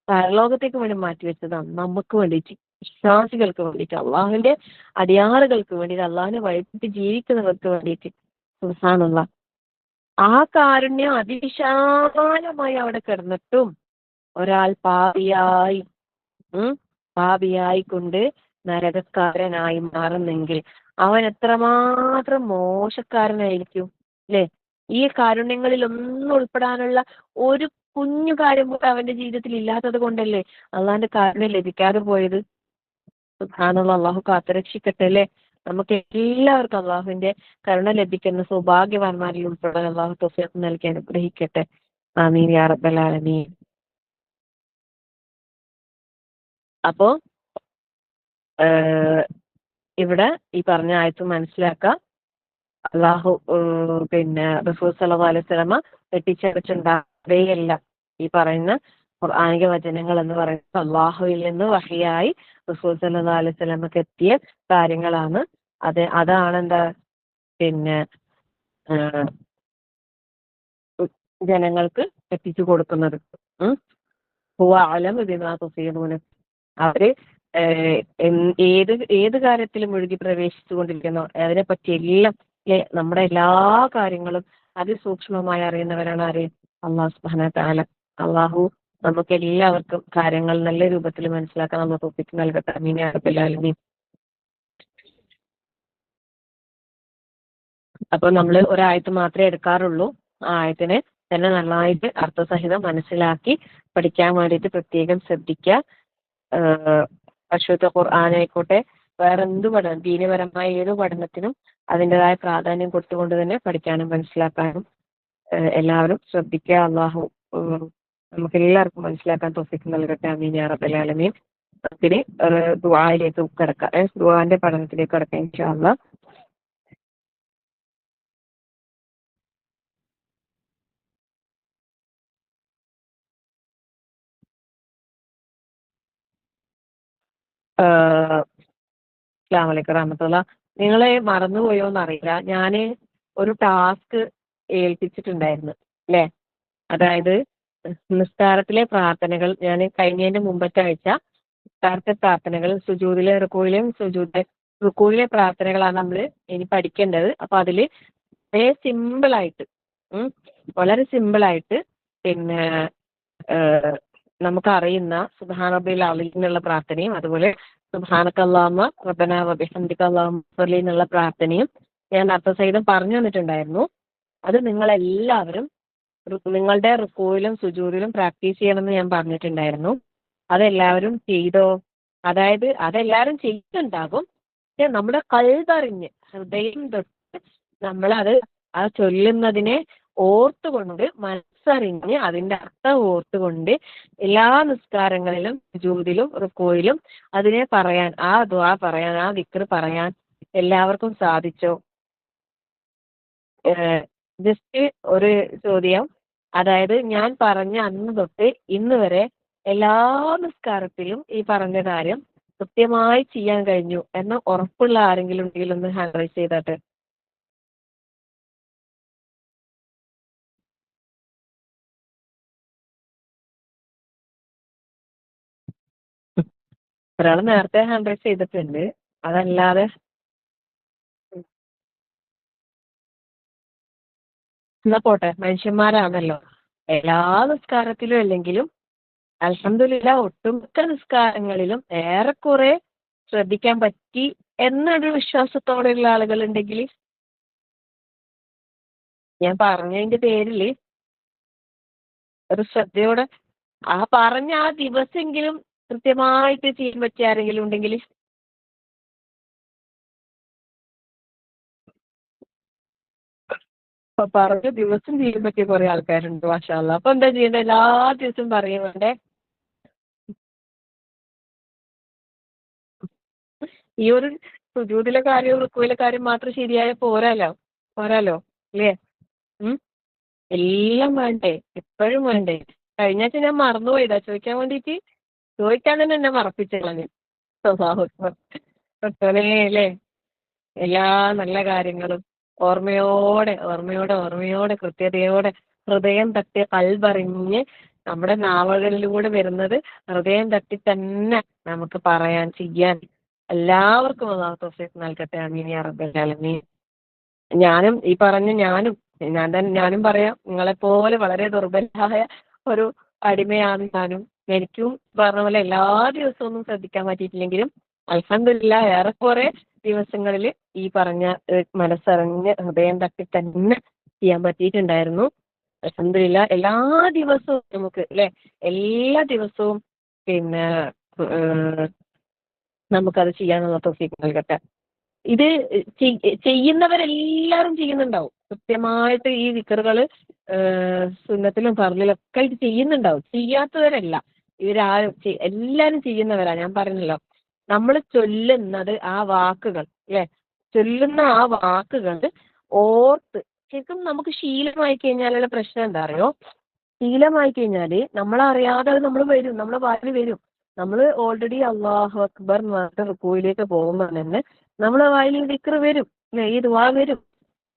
പരലോകത്തേക്ക് വേണ്ടി മാറ്റിവെച്ചതാണ്. നമുക്ക് വേണ്ടിയിട്ട്, വിശ്വാസികൾക്ക് വേണ്ടിയിട്ട്, അള്ളാഹുവിന്റെ അടിയാറുകൾക്ക് വേണ്ടിയിട്ട്, അള്ളാഹിനെ വഴിപ്പെട്ട് ജീവിക്കുന്നവർക്ക് വേണ്ടിയിട്ട്. സുബ്ഹാനല്ലാഹ്. ആ കാരുണ്യം അതിവിശാലമായി അവിടെ കിടന്നിട്ടും ഒരാൾ പാപിയായി കൊണ്ട് നരകക്കാരനായി മാറുന്നെങ്കിൽ അവൻ എത്രമാത്രം മോശക്കാരനായിരിക്കും അല്ലെ. ഈ കാരുണ്യങ്ങളിൽ ഒന്നും ഉൾപ്പെടാനുള്ള ഒരു കുഞ്ഞു കാര്യം പോലും അവന്റെ ജീവിതത്തിൽ ഇല്ലാത്തത് കൊണ്ടല്ലേ അള്ളാഹിന്റെ കാരുണ്യം ലഭിക്കാതെ പോയത്. സുബ്ഹാനല്ലാഹ്. അള്ളാഹു കാത്തുരക്ഷിക്കട്ടെ അല്ലെ. നമുക്ക് എല്ലാവർക്കും അള്ളാഹുവിന്റെ കരുണ ലഭിക്കുന്ന സൗഭാഗ്യവാന്മാരിൽ ഉൾപ്പെടാൻ അള്ളാഹു തൗഫീഖ് നൽകി അനുഗ്രഹിക്കട്ടെ. ആമീൻ യാ റബ്ബൽ ആലമീൻ. അപ്പോ ഇവിടെ ഈ പറഞ്ഞ ആയത്ത് മനസ്സിലാക്കാം. അള്ളാഹു പിന്നെ റസൂൽ സല്ലല്ലാഹു അലൈഹി വസല്ലമ വെട്ടിച്ചടച്ചുണ്ടാവുകയല്ല. ഈ പറയുന്ന ഖുർആനിക വചനങ്ങൾ എന്ന് പറയുന്നത് അള്ളാഹുവിൽ നിന്ന് വഹിയായി റസൂൽ സല്ലല്ലാഹു അലൈഹി വസല്ലമക്ക് എത്തിയ കാര്യങ്ങളാണ്. അതാണ് എന്താ പിന്നെ ജനങ്ങൾക്ക് എത്തിച്ചു കൊടുക്കുന്നത്. ഹുവ അഅലമു ബിമാ തുസീറൂന. അവര് ഏത് കാര്യത്തിൽ മുഴുകി പ്രവേശിച്ചു കൊണ്ടിരിക്കുന്നോ അതിനെ പറ്റി എല്ലാം നമ്മുടെ എല്ലാ കാര്യങ്ങളും അതിസൂക്ഷ്മമായി അറിയുന്നവരാണ് ആര്? അള്ളാഹു സുബ്ഹാനഹു വ തആല. അള്ളാഹു നമുക്ക് എല്ലാവർക്കും കാര്യങ്ങൾ നല്ല രൂപത്തിൽ മനസ്സിലാക്കാൻ നമ്മൾ തൗഫീഖ് നൽകട്ടെ. ആമീൻ യാ റബ്ബൽ ആലമീൻ. അപ്പൊ നമ്മൾ ഒരായത്ത് മാത്രമേ എടുക്കാറുള്ളൂ. ആ ആയത്തിനെ തന്നെ നന്നായിട്ട് അർത്ഥസഹിതം മനസ്സിലാക്കി പഠിക്കാൻ വേണ്ടിയിട്ട് പ്രത്യേകം ശ്രദ്ധിക്കുക. പരിശുദ്ധ ഖുർആനായിക്കോട്ടെ, വേറെ എന്ത് പഠനം, ദീനപരമായ ഏത് പഠനത്തിനും അതിൻ്റെതായ പ്രാധാന്യം കൊടുത്തുകൊണ്ട് തന്നെ പഠിക്കാനും മനസ്സിലാക്കാനും എല്ലാവരും ശ്രദ്ധിക്കുക. അള്ളാഹു നമുക്ക് എല്ലാവർക്കും മനസ്സിലാക്കാൻ തൗഫീഖ് നൽകട്ടെ. ആമീൻ യാ റബ്ബൽ ആലമീൻ. പിന്നെ ദുആയിലേക്ക് കിടക്കാം, ദുആന്റെ പഠനത്തിലേക്ക് കിടക്കാം ഇൻഷാ അല്ലാഹ്. അസ്സലാമു അലൈക്കും വറഹ്മത്തുള്ളാഹി. നിങ്ങളെ മറന്നുപോയോന്ന് അറിയില്ല. ഞാന് ഒരു ടാസ്ക് ഏൽപ്പിച്ചിട്ടുണ്ടായിരുന്നു അല്ലേ? അതായത് നിസ്കാരത്തിലെ പ്രാർത്ഥനകൾ ഞാൻ കഴിഞ്ഞതിന്റെ മുമ്പത്തെ ആഴ്ച നിസ്കാരത്തെ പ്രാർത്ഥനകൾ സുജൂദിലെ റുക്കൂയിലെ പ്രാർത്ഥനകളാണ് നമ്മൾ ഇനി പഠിക്കേണ്ടത്. അപ്പൊ അതില് വളരെ സിമ്പിളായിട്ട് വളരെ സിമ്പിളായിട്ട് പിന്നെ നമുക്കറിയുന്ന സുബ്ഹാന റബ്ബിൽ അലീം എന്നുള്ള പ്രാർത്ഥനയും അതുപോലെ സുബ്ഹാനക്കല്ലാഹുമ്മ റബ്ബനാ വബിഹംദിക അല്ലാഹുമ്മ എന്നുള്ള പ്രാർത്ഥനയും ഞാൻ അർത്ഥസഹിതം പറഞ്ഞു തന്നിട്ടുണ്ടായിരുന്നു. അത് നിങ്ങളെല്ലാവരും നിങ്ങളുടെ റുക്കൂയിലും സുജൂദിലും പ്രാക്ടീസ് ചെയ്യണമെന്ന് ഞാൻ പറഞ്ഞിട്ടുണ്ടായിരുന്നു. അതെല്ലാവരും ചെയ്തോ? അതായത് അതെല്ലാവരും ചെയ്യുന്നുണ്ടാകും. പക്ഷെ നമ്മുടെ കൽബറിഞ്ഞ് ഹൃദയം തൊട്ട് നമ്മളത് ആ ചൊല്ലുന്നതിനെ ഓർത്തുകൊണ്ട് മനസ്സറിഞ്ഞ് അതിന്റെ അർത്ഥം ഓർത്തുകൊണ്ട് എല്ലാ നിസ്കാരങ്ങളിലും സുജൂദിലും റുക്കൂയിലും അതിനെ പറയാൻ, ആ ദുആ പറയാൻ, ആ ദിക്ർ പറയാൻ എല്ലാവർക്കും സാധിച്ചോ? ജസ്റ്റ് ഒരു ചോദ്യം. അതായത് ഞാൻ പറഞ്ഞ അന്ന് തൊട്ട് ഇന്ന് വരെ എല്ലാ നിസ്കാരത്തിലും ഈ പറഞ്ഞ കാര്യം കൃത്യമായി ചെയ്യാൻ കഴിഞ്ഞു എന്ന് ഉറപ്പുള്ള ആരെങ്കിലും ഉണ്ടെങ്കിൽ ഒന്ന് ഹാൻഡ് റൈസ് ചെയ്താട്ടെ. ഒരാൾ നേരത്തെ ഹാൻഡ് റൈസ് ചെയ്തിട്ടുണ്ട്. അതല്ലാതെ എന്നാ പോട്ടെ, മനുഷ്യന്മാരാണല്ലോ. എല്ലാ നിസ്കാരത്തിലും അല്ലെങ്കിലും അൽഹംദുലില്ലാഹ് ഒട്ടുമിക്ക നിസ്കാരങ്ങളിലും ഏറെക്കുറെ ശ്രദ്ധിക്കാൻ പറ്റി എന്നൊരു വിശ്വാസത്തോടെയുള്ള ആളുകൾ ഉണ്ടെങ്കിൽ ഞാൻ പറഞ്ഞതിന്റെ പേരിൽ ഒരു ശ്രദ്ധയോടെ ആ പറഞ്ഞ ആ ദിവസമെങ്കിലും കൃത്യമായിട്ട് ചെയ്യാൻ പറ്റിയ ആരെങ്കിലും ഉണ്ടെങ്കിൽ അപ്പൊ പറഞ്ഞ ദിവസം ചെയ്യാൻ പറ്റിയ കുറെ ആൾക്കാരുണ്ട് മാഷാ അല്ലാ. അപ്പൊ എന്താ ചെയ്യേണ്ടത്? എല്ലാ ദിവസവും പറയും വേണ്ടേ? ഈ ഒരു സുജൂദിലെ കാര്യം റുക്കുവിലെ കാര്യം മാത്രം ശരിയായ പോരാലോ അല്ലേ? ഉം എല്ലാം വേണ്ടേ? എപ്പോഴും വേണ്ടേ? കഴിഞ്ഞ ആഴ്ച ഞാൻ മറന്നുപോയതാ ചോദിക്കാൻ വേണ്ടിയിട്ട്. ചോദിക്കാൻ തന്നെ എന്നെ മറപ്പിച്ചളഞ്ഞു. അല്ലാഹു അക്ബർ. പടച്ചോനേ അല്ലേ? എല്ലാ നല്ല കാര്യങ്ങളും ഓർമ്മയോടെ കൃത്യതയോടെ ഹൃദയം തട്ടി കൽബറിഞ്ഞ് നമ്മുടെ നാവുകളിലൂടെ വരുന്നത് ഹൃദയം തട്ടി തന്നെ നമുക്ക് പറയാൻ, ചെയ്യാൻ എല്ലാവർക്കും അല്ലാഹു തൗഫീഖ് നൽകട്ടെ. ആമീൻ യാ റബ്ബൽ ആലമീൻ. ഞാനും പറയാം, നിങ്ങളെപ്പോലെ വളരെ ദുർബലമായ ഒരു അടിമയാണ് ഞാനും. എനിക്കും പറഞ്ഞ പോലെ എല്ലാ ദിവസവും ഒന്നും ശ്രദ്ധിക്കാൻ പറ്റിയിട്ടില്ലെങ്കിലും അൽഹംദുലില്ലാഹ് ഏറെക്കുറെ ദിവസങ്ങളിൽ ഈ പറഞ്ഞ മനസ്സറിഞ്ഞ് ഹൃദയം തട്ടി തന്നെ ചെയ്യാൻ പറ്റിയിട്ടുണ്ടായിരുന്നു. അൽഹംദുലില്ലാഹ് എല്ലാ ദിവസവും നമുക്ക് അല്ലെ, എല്ലാ ദിവസവും പിന്നെ നമുക്കത് ചെയ്യാനുള്ള തൗഫീഖ് നൽകട്ടെ. ഇത് ചെയ്യുന്നവരെല്ലാവരും ചെയ്യുന്നുണ്ടാവും. കൃത്യമായിട്ട് ഈ ദിക്റുകള് സുന്നത്തിലും ഫർളിലും ഒക്കെ ഇത് ചെയ്യുന്നുണ്ടാവും. ചെയ്യാത്തവരല്ല. ഇവരാരും എല്ലാരും ചെയ്യുന്നവരാ. ഞാൻ പറഞ്ഞല്ലോ, നമ്മൾ ചൊല്ലുന്നത് ആ വാക്കുകൾ അല്ലെ, ചൊല്ലുന്ന ആ വാക്കുകൾ ഓർത്ത് ശരിക്കും നമുക്ക് ശീലമായി കഴിഞ്ഞാലുള്ള പ്രശ്നം എന്താ അറിയോ? ശീലമായി കഴിഞ്ഞാല് നമ്മളറിയാതെ അത് നമ്മൾ വരും, നമ്മളെ വായിൽ വരും. നമ്മൾ ഓൾറെഡി അല്ലാഹു അക്ബർ എന്ന് പറഞ്ഞിട്ട് റുക്കൂയിലേക്ക് പോകുമ്പോൾ തന്നെ നമ്മളെ വായിൽ ദിക്ർ വരും അല്ലെ, ഈ ദുആ വരും.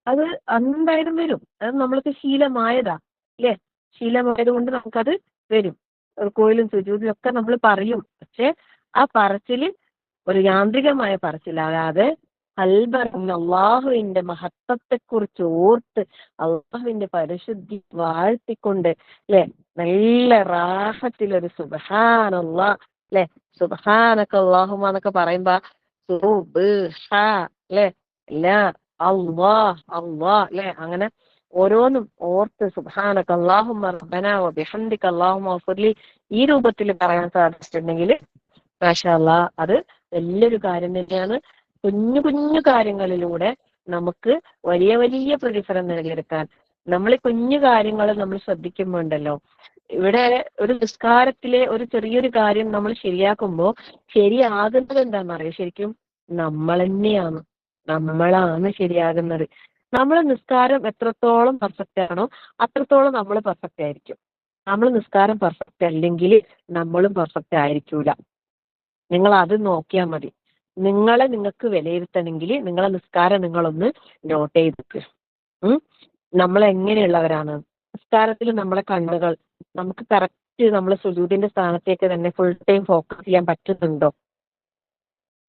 അത് എന്തായാലും വരും. അത് നമ്മൾക്ക് ശീലമായതാ അല്ലേ? ശീലമായത് കൊണ്ട് നമുക്കത് വരും. റുക്കൂയിലും സുജൂദിലും ഒക്കെ നമ്മൾ പറയും. പക്ഷെ ആ പറച്ചില് ഒരു യാന്ത്രികമായ പറച്ചിലാകാതെ അൽബറിഞ്ഞ് അള്ളാഹുവിന്റെ മഹത്വത്തെക്കുറിച്ച് ഓർത്ത് അള്ളാഹുവിന്റെ പരിശുദ്ധി വാഴ്ത്തിക്കൊണ്ട് അല്ലെ, നല്ല റാഹത്തിലൊരു സുബ്ഹാനല്ലാ അല്ലെ, സുബ്ഹാനക അല്ലാഹുമ്മ എന്നൊക്കെ പറയുമ്പോ അല്ലെ, എല്ലാ അള്ളാ അല്ലെ, അങ്ങനെ ഓരോന്നും ഓർത്ത് സുബ്ഹാനക അല്ലാഹുമ്മ റബ്ബനാ വബിഹംദിക അല്ലാഹുമ്മ ഗഫിർലി ഈ രൂപത്തിൽ പറയാൻ സാധിച്ചിട്ടുണ്ടെങ്കിൽ മാഷാ അല്ലാ അത് വലിയൊരു കാര്യം തന്നെയാണ്. കുഞ്ഞു കുഞ്ഞു കാര്യങ്ങളിലൂടെ നമുക്ക് വലിയ വലിയ പ്രതിഫലം നേടിയെടുക്കാൻ നമ്മൾ ഈ കുഞ്ഞു കാര്യങ്ങൾ നമ്മൾ ശ്രദ്ധിക്കുമ്പോണ്ടല്ലോ, ഇവിടെ ഒരു നിസ്കാരത്തിലെ ഒരു ചെറിയൊരു കാര്യം നമ്മൾ ശരിയാക്കുമ്പോൾ ശരിയാകുന്നത് എന്താണെന്നറിയോ? ശരിക്കും നമ്മൾ തന്നെയാണ്, നമ്മളാണ് ശരിയാകുന്നത്. നമ്മൾ നിസ്കാരം എത്രത്തോളം പെർഫെക്റ്റ് ആണോ അത്രത്തോളം നമ്മൾ പെർഫെക്റ്റ് ആയിരിക്കും. നമ്മൾ നിസ്കാരം പെർഫെക്റ്റ് അല്ലെങ്കിൽ നമ്മളും പെർഫെക്റ്റ് ആയിരിക്കൂല. നിങ്ങൾ അത് നോക്കിയാൽ മതി. നിങ്ങൾക്ക് വിലയിരുത്തണമെങ്കിൽ നിങ്ങളെ നിസ്കാരം നിങ്ങളൊന്ന് നോട്ട് ചെയ്തിട്ട് ഉം നമ്മൾ എങ്ങനെയുള്ളവരാണ്? നിസ്കാരത്തിൽ നമ്മളെ കണ്ണുകൾ നമുക്ക് കറക്റ്റ് നമ്മൾ സുജൂദിന്റെ സ്ഥാനത്തേക്ക് തന്നെ ഫുൾ ടൈം ഫോക്കസ് ചെയ്യാൻ പറ്റുന്നുണ്ടോ?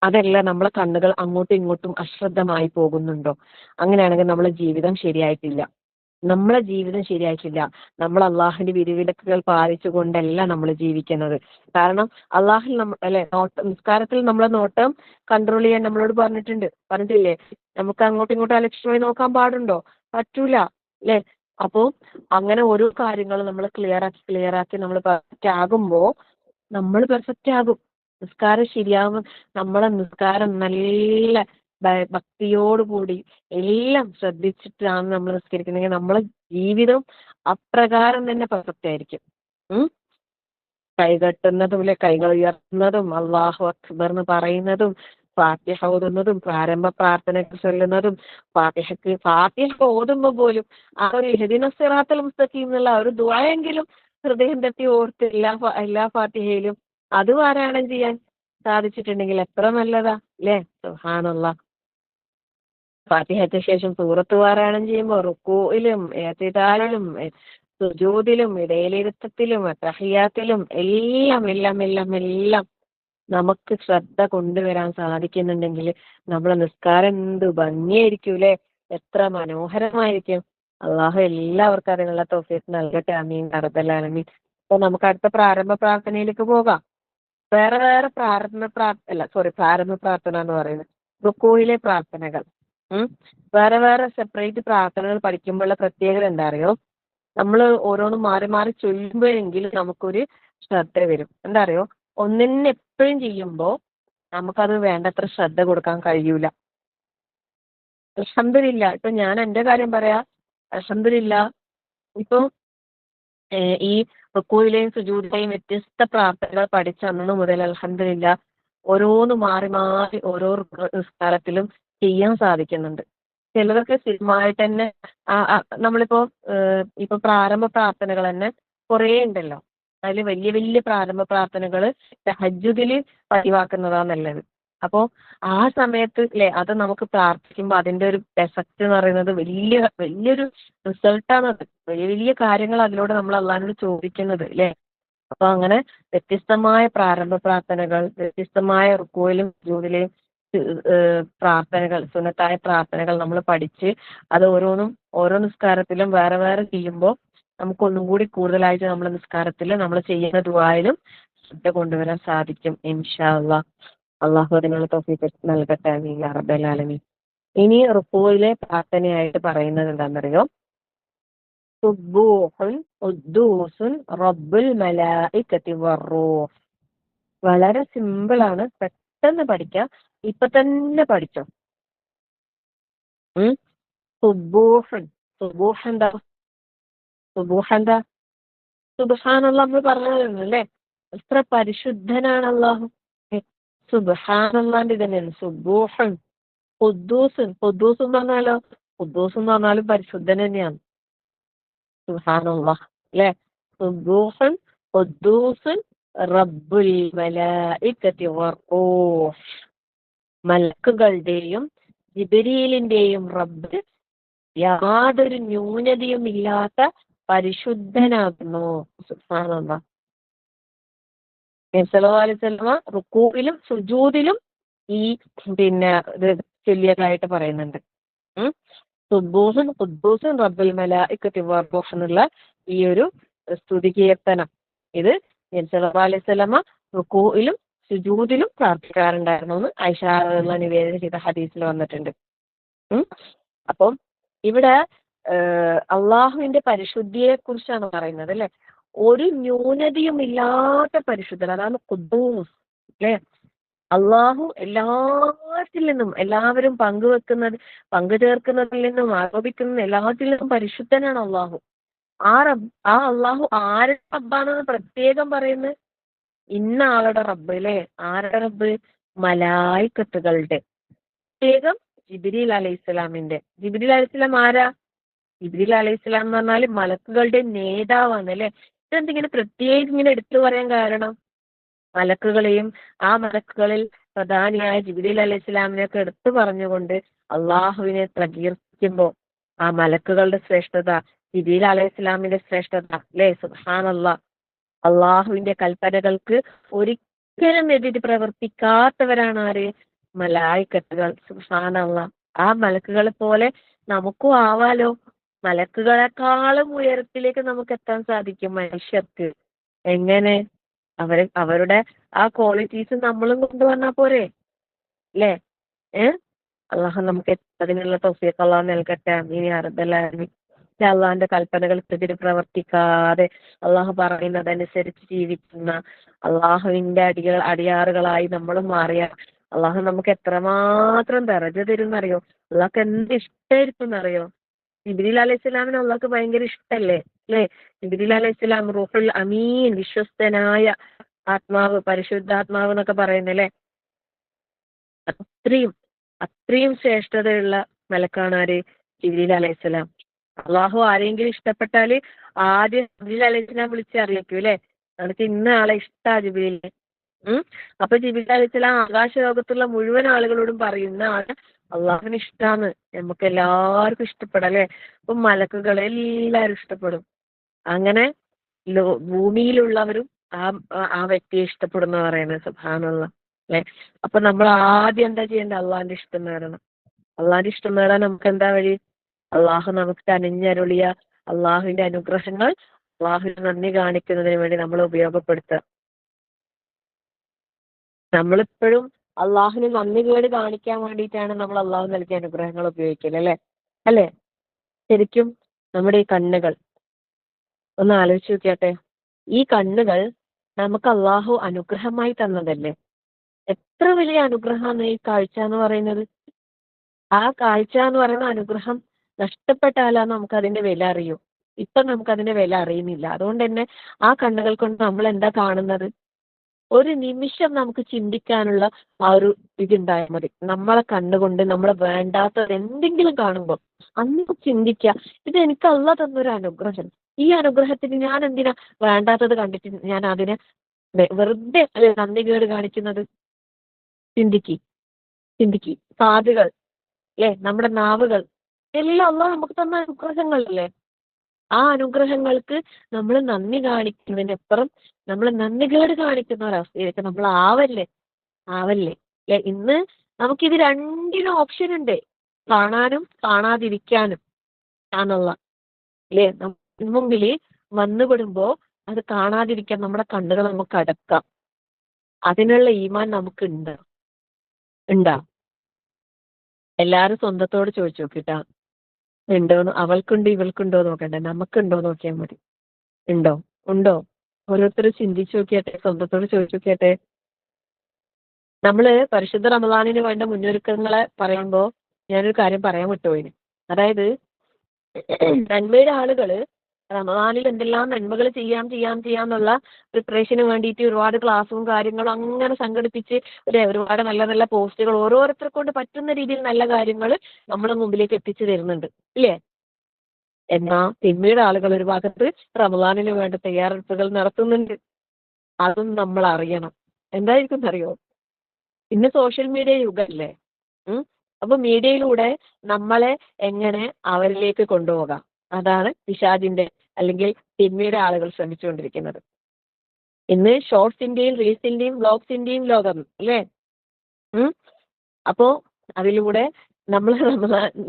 അതല്ല നമ്മളെ കണ്ണുകൾ അങ്ങോട്ടും ഇങ്ങോട്ടും അശ്രദ്ധമായി പോകുന്നുണ്ടോ? അങ്ങനെയാണെങ്കിൽ നമ്മളെ ജീവിതം ശരിയായിട്ടില്ല. നമ്മളെ ജീവിതം ശരിയായിട്ടില്ല. നമ്മൾ അള്ളാഹുവിന്റെ വിധിവിലക്കുകൾ പാലിച്ചുകൊണ്ടല്ല നമ്മൾ ജീവിക്കുന്നത്. കാരണം അള്ളാഹു അല്ലെ നിസ്കാരത്തിൽ നമ്മളെ നോട്ടം കൺട്രോൾ ചെയ്യാൻ നമ്മളോട് പറഞ്ഞിട്ടില്ലേ? നമുക്ക് അങ്ങോട്ടും ഇങ്ങോട്ടും അലക്ഷ്യമായി നോക്കാൻ പാടുണ്ടോ? പറ്റൂല അല്ലെ? അപ്പോ അങ്ങനെ ഓരോ കാര്യങ്ങളും നമ്മൾ ക്ലിയർ ആക്കി നമ്മൾ പെർഫെക്റ്റ് ആകുമ്പോ നമ്മൾ പെർഫെക്റ്റ് ആകും. നിസ്കാരം ശരിയാകും. നമ്മളെ നിസ്കാരം നല്ല ഭക്തിയോടുകൂടി എല്ലാം ശ്രദ്ധിച്ചിട്ടാണ് നമ്മൾ നിസ്കരിക്കുന്നെങ്കിൽ നമ്മളെ ജീവിതം അപ്രകാരം തന്നെ പെർഫെക്റ്റ് ആയിരിക്കും. ഉം കൈകെട്ടുന്നതും കൈകൾ ഉയർത്തുന്നതും അള്ളാഹു അക്ബർ എന്ന് പറയുന്നതും ഫാത്തിഹ ഓതുന്നതും പ്രാരംഭ പ്രാർത്ഥനയ്ക്ക് ചൊല്ലുന്നതും ഫാത്തിഹ ഓതുമ്പോ പോലും ആ ഒരു ഇഹ്ദിന സിറാത്തുൽ മുസ്തഖീം എന്നുള്ള ഒരു ദുആയെങ്കിലും ഹൃദയം തട്ടി ഓർത്ത് എല്ലാ ഫാത്തിഹയിലും അത് പാരായണം ചെയ്യാൻ സാധിച്ചിട്ടുണ്ടെങ്കിൽ എത്ര നല്ലതാ അല്ലേ? സുബ്ഹാനല്ലാഹ്. ഫാത്തിഹയ്ക്ക് ശേഷം സൂറത്ത് പാരായണം ചെയ്യുമ്പോൾ റുക്കൂഇലും ഇഅ്തിദാലിലും സുജൂദിലും ഇടയിലിരുത്തത്തിലും തഹിയ്യാത്തിലും എല്ലാം നമുക്ക് ശ്രദ്ധ കൊണ്ടുവരാൻ സാധിക്കുന്നുണ്ടെങ്കിൽ നമ്മളെ നിസ്കാരം എന്ത് ഭംഗിയായിരിക്കും അല്ലേ? എത്ര മനോഹരമായിരിക്കും. അള്ളാഹു എല്ലാവർക്കും അതിനുള്ള തൗഫീഖ് നൽകട്ടെ. ആമീൻ യാ റബ്ബൽ ആലമീൻ. അപ്പൊ നമുക്ക് അടുത്ത പ്രാരംഭ പ്രാർത്ഥനയിലേക്ക് പോകാം. വേറെ വേറെ പ്രാരംഭ പ്രാർത്ഥന എന്ന് പറയുന്നത് റുക്കൂയിലെ പ്രാർത്ഥനകൾ. വേറെ വേറെ സെപ്പറേറ്റ് പ്രാർത്ഥനകൾ പഠിക്കുമ്പോഴുള്ള പ്രത്യേകത എന്താ അറിയോ? നമ്മൾ ഓരോന്നും മാറി മാറി ചൊല്ലുമ്പോഴെങ്കിലും നമുക്കൊരു ശ്രദ്ധ വരും. എന്താ അറിയോ? ഒന്നിനെ എപ്പോഴും ചെയ്യുമ്പോ നമുക്കത് വേണ്ടത്ര ശ്രദ്ധ കൊടുക്കാൻ കഴിയൂല. അൽഹംദുലില്ലാ. ഇപ്പൊ ഞാൻ എന്റെ കാര്യം പറയാ. അൽഹംദുലില്ലാ. ഇപ്പൊ ഈ റുക്കൂയിലെയും സുജൂദിലെയും വ്യത്യസ്ത പ്രാർത്ഥനകൾ പഠിച്ച അന്ന് മുതൽ അൽഹംദുലില്ലാ ഓരോന്ന് മാറി മാറി ഓരോ നിസ്കാരത്തിലും ചെയ്യാൻ സാധിക്കുന്നുണ്ട്. ചിലതൊക്കെ സ്ഥിരമായിട്ട് തന്നെ നമ്മളിപ്പോ ഇപ്പൊ പ്രാരംഭ പ്രാർത്ഥനകൾ തന്നെ കുറേ ഉണ്ടല്ലോ. അതിൽ വലിയ വലിയ പ്രാരംഭ പ്രാർത്ഥനകൾ തഹജ്ജുദില് പതിവാക്കുന്നതാ നല്ലത്. അപ്പോ ആ സമയത്ത് അത് നമുക്ക് പ്രാർത്ഥിക്കുമ്പോൾ അതിന്റെ ഒരു എഫക്റ്റ് എന്ന് പറയുന്നത് വലിയൊരു റിസൾട്ടാണത്. വലിയ വലിയ കാര്യങ്ങൾ അതിലൂടെ നമ്മൾ അള്ളാഹിനോട് ചോദിക്കുന്നത് അല്ലേ? അപ്പൊ അങ്ങനെ വ്യത്യസ്തമായ പ്രാരംഭ പ്രാർത്ഥനകൾ, വ്യത്യസ്തമായ റുക്കൂയിലും സുജൂദിലെയും പ്രാർത്ഥനകൾ, സുന്നത്തായ പ്രാർത്ഥനകൾ നമ്മൾ പഠിച്ച് അത് ഓരോ നിസ്കാരത്തിലും വേറെ വേറെ ചെയ്യുമ്പോൾ നമുക്കൊന്നും കൂടി കൂടുതലായിട്ട് നമ്മുടെ നിസ്കാരത്തിൽ നമ്മൾ ചെയ്യുന്ന ദുആയിലും ശ്രദ്ധ കൊണ്ടുവരാൻ സാധിക്കും ഇൻഷാ അല്ലാഹ്. അള്ളാഹു അതിനുള്ള തൗഫീഖ് നൽകട്ടെ. ആമീൻ യാ റബ്ബൽ ആലമീൻ. ഇനി റുക്കൂയിലെ പ്രാർത്ഥനയായിട്ട് പറയുന്നത് എന്താണെന്നറിയോ? സുബ്ബൂഹുൻ ഖുദ്ദൂസുൻ റബ്ബുൽ മലായികത്തി വറൂഹ്. വളരെ സിമ്പിൾ ആണ്. പെട്ടെന്ന് പഠിക്കാം. ഇപ്പൊ തന്നെ പഠിച്ചോ. സുബ്ബൂഹുൻ. സുബ്ബൂഹ് എന്താ? സുബ്ബൂഹ് എന്താ? സുബ്ഹാനല്ലാഹ് നമ്മൾ പറഞ്ഞതല്ലേ അല്ലേ? എത്ര പരിശുദ്ധനാണ് അല്ലാഹു. സുബ്ഹാനല്ലാഹിന്റെ തന്നെയാണ് സുബ്ബൂഹുൻ. ഖുദ്ദൂസുൻ. ഖുദ്ദൂസ് എന്ന് പറഞ്ഞാലോ? ഖുദ്ദൂസ് എന്ന് പറഞ്ഞാലും പരിശുദ്ധൻ തന്നെയാണ്. സുബ്ഹാനല്ലാഹ് അല്ലേ? സുബ്ബൂഹുൻ ഖുദ്ദൂസുൻ റബ്ബുൽ മലായികത്തി വറൂഹ്. മലക്കുകളുടെയും ജിബ്രീലിന്റെയും റബ്ബ് യാതൊരു ന്യൂനതയും ഇല്ലാത്ത പരിശുദ്ധനാകുന്നു. സുബ്ഹാനല്ലാഹ്. നബി സല്ലല്ലാഹു അലൈഹി വസല്ലമ റുക്കൂഇലും സുജൂദിലും ഈ ഇത് ചൊല്ലിയതായിട്ട് പറയുന്നുണ്ട്. സുബ്ബൂഹുൻ ഖുദ്ദൂസുൻ റബ്ബുൽ മലായികത്തി വറൂഹ് എന്നുള്ള ഈ ഒരു സ്തുതി കീർത്തനം ഇത് നബി സല്ലല്ലാഹു അലൈഹി വസല്ലമ റുക്കൂഇലും സുജൂദിലും പ്രാർത്ഥിക്കാറുണ്ടായിരുന്നു എന്ന് ആയിഷ റളിയല്ലാഹു നിവേദനം ചെയ്ത ഹദീസിൽ വന്നിട്ടുണ്ട്. അപ്പം ഇവിടെ അള്ളാഹുവിന്റെ പരിശുദ്ധിയെ കുറിച്ചാണ് പറയുന്നത് അല്ലെ? ഒരു ന്യൂനതയും ഇല്ലാത്ത പരിശുദ്ധൻ, അതാണ് ഖുദ്ദൂസ് അല്ലെ? അള്ളാഹു എല്ലാത്തിൽ നിന്നും എല്ലാവരും പങ്കു ചേർക്കുന്നതിൽ നിന്നും ആരോപിക്കുന്ന എല്ലാത്തിൽ നിന്നും പരിശുദ്ധനാണ് അള്ളാഹു. ആ അള്ളാഹു ആരുടെ റബ്ബാണെന്ന് പ്രത്യേകം പറയുന്നത്? ഇന്ന ആളുടെ റബ്ബ് അല്ലേ? ആരുടെ റബ്ബ്? മലായിക്കത്തുകളുടെ. പ്രത്യേകം ജിബ്രീൽ അലൈഹിസ്സലാമിന്റെ. ജിബ്രീൽ അലൈഹിസ്സലാം ആരാ? ജിബ്രീൽ അലൈഹിസ്സലാം എന്ന് പറഞ്ഞാൽ മലക്കുകളുടെ നേതാവാണ് അല്ലെ? ഇതെന്തിങ്ങനെ പ്രത്യേകം ഇങ്ങനെ എടുത്തു പറയാൻ കാരണം? മലക്കുകളെയും ആ മലക്കുകളിൽ പ്രധാനിയായ ജിബ്രീൽ അലൈഹിസ്സലാമിനെയൊക്കെ എടുത്തു പറഞ്ഞുകൊണ്ട് അള്ളാഹുവിനെ പ്രകീർത്തിക്കുമ്പോൾ ആ മലക്കുകളുടെ ശ്രേഷ്ഠത, ജിബീൽ അലൈഹി ഇസ്ലാമിന്റെ ശ്രേഷ്ഠത, അല്ലേ? സുബ്ഹാനല്ലാഹ്. അള്ളാഹുവിന്റെ കൽപ്പനകൾക്ക് ഒരിക്കലും എതിര് പ്രവർത്തിക്കാത്തവരാണ് ആര്? മലായിക്കത്തുകൾ. സുബ്ഹാനല്ലാഹ്. ആ മലക്കുകളെ പോലെ നമുക്കും ആവാലോ. മലക്കുകളെക്കാളും ഉയരത്തിലേക്ക് നമുക്ക് എത്താൻ സാധിക്കും മനുഷ്യർക്ക്. എങ്ങനെ? അവരുടെ ആ ക്വാളിറ്റീസ് നമ്മളും കൊണ്ടുവന്നാ പോരെ, അല്ലേ? അള്ളാഹു നമുക്ക് അതിനുള്ള തൗഫീഖ് അള്ളാഹു നൽകട്ടെ. ആമീൻ യാ റബ്ബൽ ആലമീൻ. അള്ളാഹിന്റെ കൽപ്പനകൾക്കെതിരെ പ്രവർത്തിക്കാതെ അള്ളാഹു പറയുന്നതനുസരിച്ച് ജീവിക്കുന്ന അള്ളാഹുവിന്റെ അടിയാറുകളായി നമ്മളും മാറിയ അള്ളാഹു നമുക്ക് എത്രമാത്രം ദറജ തരുന്നറിയോ? അള്ളാഹ്ക്ക് എന്ത് ഇഷ്ടമായിരിക്കും എന്നറിയോ? ജിബ്രീൽ അലൈഹി സ്വലാമിന് അള്ളാഹ്ക്ക് ഭയങ്കര ഇഷ്ടല്ലേ, അല്ലേ? ജിബ്രീൽ അലൈഹി സ്വലാം റൂഹുൽ അമീൻ, വിശ്വസ്തനായ ആത്മാവ്, പരിശുദ്ധാത്മാവ് എന്നൊക്കെ പറയുന്നല്ലേ. അത്രയും അത്രയും ശ്രേഷ്ഠതയുള്ള മലക്കാണ് ആര്? ജിബ്രീൽ അലൈഹിസ്സലാം. അള്ളാഹു ആരെങ്കിലും ഇഷ്ടപ്പെട്ടാല് ആദ്യം ജിബ്രീൽ അലൈഹിസ്സലാം വിളിച്ചറിയിക്കും, അല്ലെ? നമുക്ക് ഇന്ന ആളെ ഇഷ്ടാ ജിബ്രീലിനെ. അപ്പൊ ജിബ്രീൽ അലൈഹിസ്സലാം ആകാശ ലോകത്തുള്ള മുഴുവൻ ആളുകളോടും പറയും ഇന്ന ആളെ അള്ളാഹുവിന് ഇഷ്ടാന്ന്. നമുക്ക് എല്ലാവർക്കും ഇഷ്ടപ്പെടാം, അല്ലെ? അപ്പൊ മലക്കുകൾ എല്ലാവരും ഇഷ്ടപ്പെടും. അങ്ങനെ ഭൂമിയിലുള്ളവരും ആ ആ വ്യക്തിയെ ഇഷ്ടപ്പെടുന്ന പറയുന്നത്. സുബ്ഹാനല്ലാഹ്, അല്ലെ? അപ്പൊ നമ്മൾ ആദ്യം എന്താ ചെയ്യേണ്ടത്? അള്ളാഹിന്റെ ഇഷ്ടം നേടണം. അള്ളാഹിന്റെ ഇഷ്ടം നേടാൻ നമുക്ക് എന്താ വഴി? അള്ളാഹു നമുക്ക് അണിഞ്ഞരുളിയ അള്ളാഹുവിന്റെ അനുഗ്രഹങ്ങൾ അള്ളാഹുവിന് നന്ദി കാണിക്കുന്നതിന് വേണ്ടി നമ്മൾ ഉപയോഗപ്പെടുത്തുക. നമ്മളിപ്പോഴും അള്ളാഹുവിന് നന്ദി കേട് കാണിക്കാൻ വേണ്ടിയിട്ടാണ് നമ്മൾ അള്ളാഹു നൽകിയ അനുഗ്രഹങ്ങൾ ഉപയോഗിക്കല്, അല്ലെ? അല്ലെ? ശരിക്കും നമ്മുടെ ഈ കണ്ണുകൾ ഒന്ന് ആലോചിച്ച് നോക്കിയാട്ടെ. ഈ കണ്ണുകൾ നമുക്ക് അള്ളാഹു അനുഗ്രഹമായി തന്നതല്ലേ? എത്ര വലിയ അനുഗ്രഹമാണ് ഈ കാഴ്ച എന്ന് പറയുന്നത്. ആ കാഴ്ച എന്ന് പറയുന്ന അനുഗ്രഹം നഷ്ടപ്പെട്ടാലാണ് നമുക്ക് അതിന്റെ വില അറിയൂ. ഇപ്പൊ നമുക്ക് അതിന്റെ വില അറിയുന്നില്ല. അതുകൊണ്ട് തന്നെ ആ കണ്ണുകൾ കൊണ്ട് നമ്മൾ എന്താ കാണുന്നത്? ഒരു നിമിഷം നമുക്ക് ചിന്തിക്കാനുള്ള ആ ഒരു ഇതുണ്ടായാൽ മതി. നമ്മളെ കണ്ണുകൊണ്ട് നമ്മളെ വേണ്ടാത്തത് എന്തെങ്കിലും കാണുമ്പോൾ അന്ന് ചിന്തിക്കുക, ഇത് എനിക്ക് അള്ളാഹ് തന്നൊരു അനുഗ്രഹം. ഈ അനുഗ്രഹത്തിന് ഞാൻ എന്തിനാ വേണ്ടാത്തത് കണ്ടിട്ട് ഞാൻ അതിനെ വെറുതെ നന്ദി കേട് കാണിക്കുന്നത്? ചിന്തിക്ക്, ചിന്തിക്ക്. കാതുകൾ, അല്ലെ? നമ്മുടെ നാവുകൾ, എല്ലാം അള്ളാഹ് നമുക്ക് തന്ന അനുഗ്രഹങ്ങളല്ലേ? ആ അനുഗ്രഹങ്ങൾക്ക് നമ്മൾ നന്ദി കാണിക്കുന്നതിനപ്പുറം നമ്മൾ നന്ദി കേട് കാണിക്കുന്ന ഒരവസ്ഥയിലേക്ക് നമ്മൾ ആവല്ലേ, ആവല്ലേ, അല്ലെ? ഇന്ന് നമുക്കിത് രണ്ടിനും ഓപ്ഷൻ ഉണ്ട്, കാണാനും കാണാതിരിക്കാനും ആണുള്ള, അല്ലെ? മുമ്പില് വന്നുപെടുമ്പോ അത് കാണാതിരിക്കാൻ നമ്മുടെ കണ്ണുകൾ നമുക്ക് അടക്കാം. അതിനുള്ള ഈമാൻ നമുക്ക് ഉണ്ടാ? എല്ലാരും സ്വന്തത്തോട് ചോദിച്ചു നോക്കിട്ടാ. ഉണ്ടോന്ന്? അവൾക്കുണ്ട് ഇവൾക്കുണ്ടോ നോക്കണ്ടേ, നമുക്കുണ്ടോ നോക്കിയാൽ മതി. ഉണ്ടോ? ഉണ്ടോ? ഓരോരുത്തരും ചിന്തിച്ചു നോക്കിയാട്ടെ, സ്വന്തത്തോട് ചോദിച്ചു നോക്കിയാട്ടെ. നമ്മള് പരിശുദ്ധ റമദാനിന് വേണ്ട മുന്നൊരുക്കങ്ങളെ പറയുമ്പോ ഞാനൊരു കാര്യം പറയാൻ വിട്ടുപോയിന്. അതായത് നന്മയുടെ ആളുകള് റമദാനിൽ എന്തെല്ലാം നന്മകൾ ചെയ്യാന്നുള്ള പ്രിപ്പറേഷന് വേണ്ടിയിട്ട് ഒരുപാട് ക്ലാസ്സും കാര്യങ്ങളും അങ്ങനെ സംഘടിപ്പിച്ച് ഒരുപാട് നല്ല നല്ല പോസ്റ്റുകൾ ഓരോരുത്തരെ കൊണ്ട് പറ്റുന്ന രീതിയിൽ നല്ല കാര്യങ്ങൾ നമ്മുടെ മുമ്പിലേക്ക് എത്തിച്ചു തരുന്നുണ്ട്, ഇല്ലേ? എന്നാ തിന്മയുടെ ആളുകൾ ഒരു ഭാഗത്ത് റമദാനിന് വേണ്ട തയ്യാറെടുപ്പുകൾ നടത്തുന്നുണ്ട്. അതും നമ്മൾ അറിയണം. എന്തായിരിക്കും അറിയോ? ഇന്ന് സോഷ്യൽ മീഡിയ യുഗമല്ലേ. അപ്പൊ മീഡിയയിലൂടെ നമ്മളെ എങ്ങനെ അവരിലേക്ക് കൊണ്ടുപോകാം, അതാണ് പിശാചിന്റെ അല്ലെങ്കിൽ തിന്മയുടെ ആളുകൾ ശ്രമിച്ചുകൊണ്ടിരിക്കുന്നത്. ഇന്ന് ഷോർട്സിന്റെയും റീൽസിന്റെയും വ്ലോഗ്സിന്റെയും ലോകം, അല്ലേ? അപ്പോ അതിലൂടെ നമ്മൾ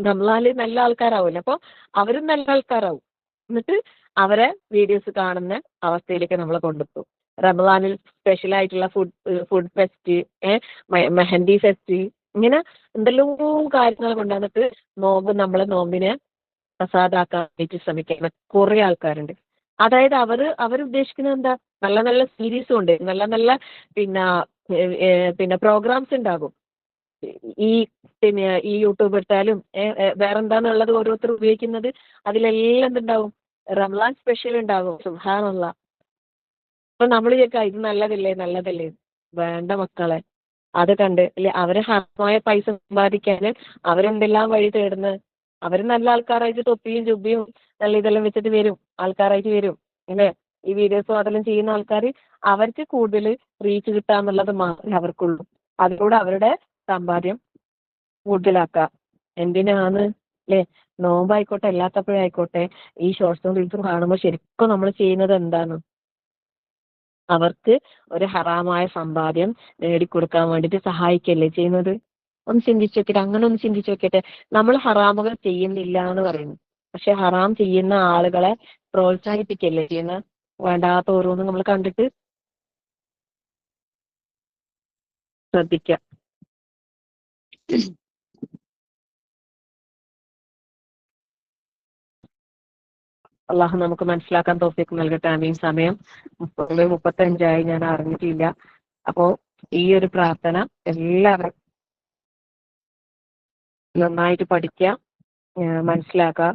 നമ്മളാല് നല്ല ആൾക്കാരാവില്ല, അപ്പൊ അവരും നല്ല ആൾക്കാരാവും. എന്നിട്ട് അവരെ വീഡിയോസ് കാണുന്ന അവസ്ഥയിലേക്ക് നമ്മളെ കൊണ്ടെത്തും. റമദാനിൽ സ്പെഷ്യൽ ആയിട്ടുള്ള ഫുഡ് ഫെസ്റ്റ്, മെഹന്തി ഫെസ്റ്റ്, ഇങ്ങനെ എന്തെല്ലോ കാര്യങ്ങൾ കൊണ്ടുവന്നിട്ട് നമ്മളെ നോമ്പിനെ പ്രസാദാക്കാൻ വേണ്ടി ശ്രമിക്കുന്ന കുറെ ആൾക്കാരുണ്ട്. അതായത് അവരുദ്ദേശിക്കുന്നത് എന്താ? നല്ല നല്ല സീരീസും ഉണ്ട്, നല്ല നല്ല പിന്നെ പ്രോഗ്രാംസ് ഉണ്ടാകും. ഈ യൂട്യൂബ് എടുത്താലും വേറെന്താന്നുള്ളത് ഓരോരുത്തർ ഉപയോഗിക്കുന്നത്, അതിലെല്ലാം എന്തുണ്ടാവും? റമദാൻ സ്പെഷ്യൽ ഉണ്ടാകും. സുബ്ഹാനല്ലാഹ്. അപ്പൊ നമ്മൾ ചോദിക്കാം ഇത് നല്ലതല്ലേ? വേണ്ട മക്കളെ. അത് കണ്ട് അല്ലെ അവരെ ഹറാമായ പൈസ സമ്പാദിക്കാന് അവരെന്തെല്ലാം വഴി തേടുന്നത്? അവർ നല്ല ആൾക്കാരായിട്ട് തൊപ്പിയും ചുബിയും നല്ല ഇതെല്ലാം വെച്ചിട്ട് വരും, ആൾക്കാരായിട്ട് വരും, അല്ലേ? ഈ വീഡിയോസും അതെല്ലാം ചെയ്യുന്ന ആൾക്കാർ അവർക്ക് കൂടുതൽ റീച്ച് കിട്ടാന്നുള്ളത് മാത്രമേ അവർക്കുള്ളൂ. അതിലൂടെ അവരുടെ സമ്പാദ്യം കൂടുതലാക്കാം. എന്തിനാണ്? അല്ലെ? നോമ്പായിക്കോട്ടെ അല്ലാത്തപ്പോഴായിക്കോട്ടെ ഈ ഷോർട്സും റീൽസും കാണുമ്പോൾ ശരിക്കും നമ്മൾ ചെയ്യുന്നത് എന്താണ്? അവർക്ക് ഒരു ഹറാമായ സമ്പാദ്യം നേടിക്കൊടുക്കാൻ വേണ്ടിയിട്ട് സഹായിക്കല്ലേ ചെയ്യുന്നത്? ഒന്ന് ചിന്തിച്ചു നോക്കിയിട്ട്, അങ്ങനെ ഒന്ന് ചിന്തിച്ചു നോക്കിയിട്ട്. നമ്മൾ ഹറാമുകൾ ചെയ്യുന്നില്ല എന്ന് പറയുന്നു, പക്ഷെ ഹറാം ചെയ്യുന്ന ആളുകളെ പ്രോത്സാഹിപ്പിക്കല്ലേ ചെയ്യുന്നത്? വേണ്ടാത്ത ഓരോന്നും നമ്മൾ കണ്ടിട്ട് ശ്രദ്ധിക്കുക. അള്ളാഹു നമുക്ക് മനസ്സിലാക്കാൻ തൗഫീഖ് നൽകട്ടെ. ആമീൻ. സമയം 35 ഞാൻ അറിഞ്ഞിട്ടില്ല. അപ്പോ ഈ ഒരു പ്രാർത്ഥന എല്ലാവരും നന്നായിട്ട് പഠിക്കുക, മനസ്സിലാക്കുക.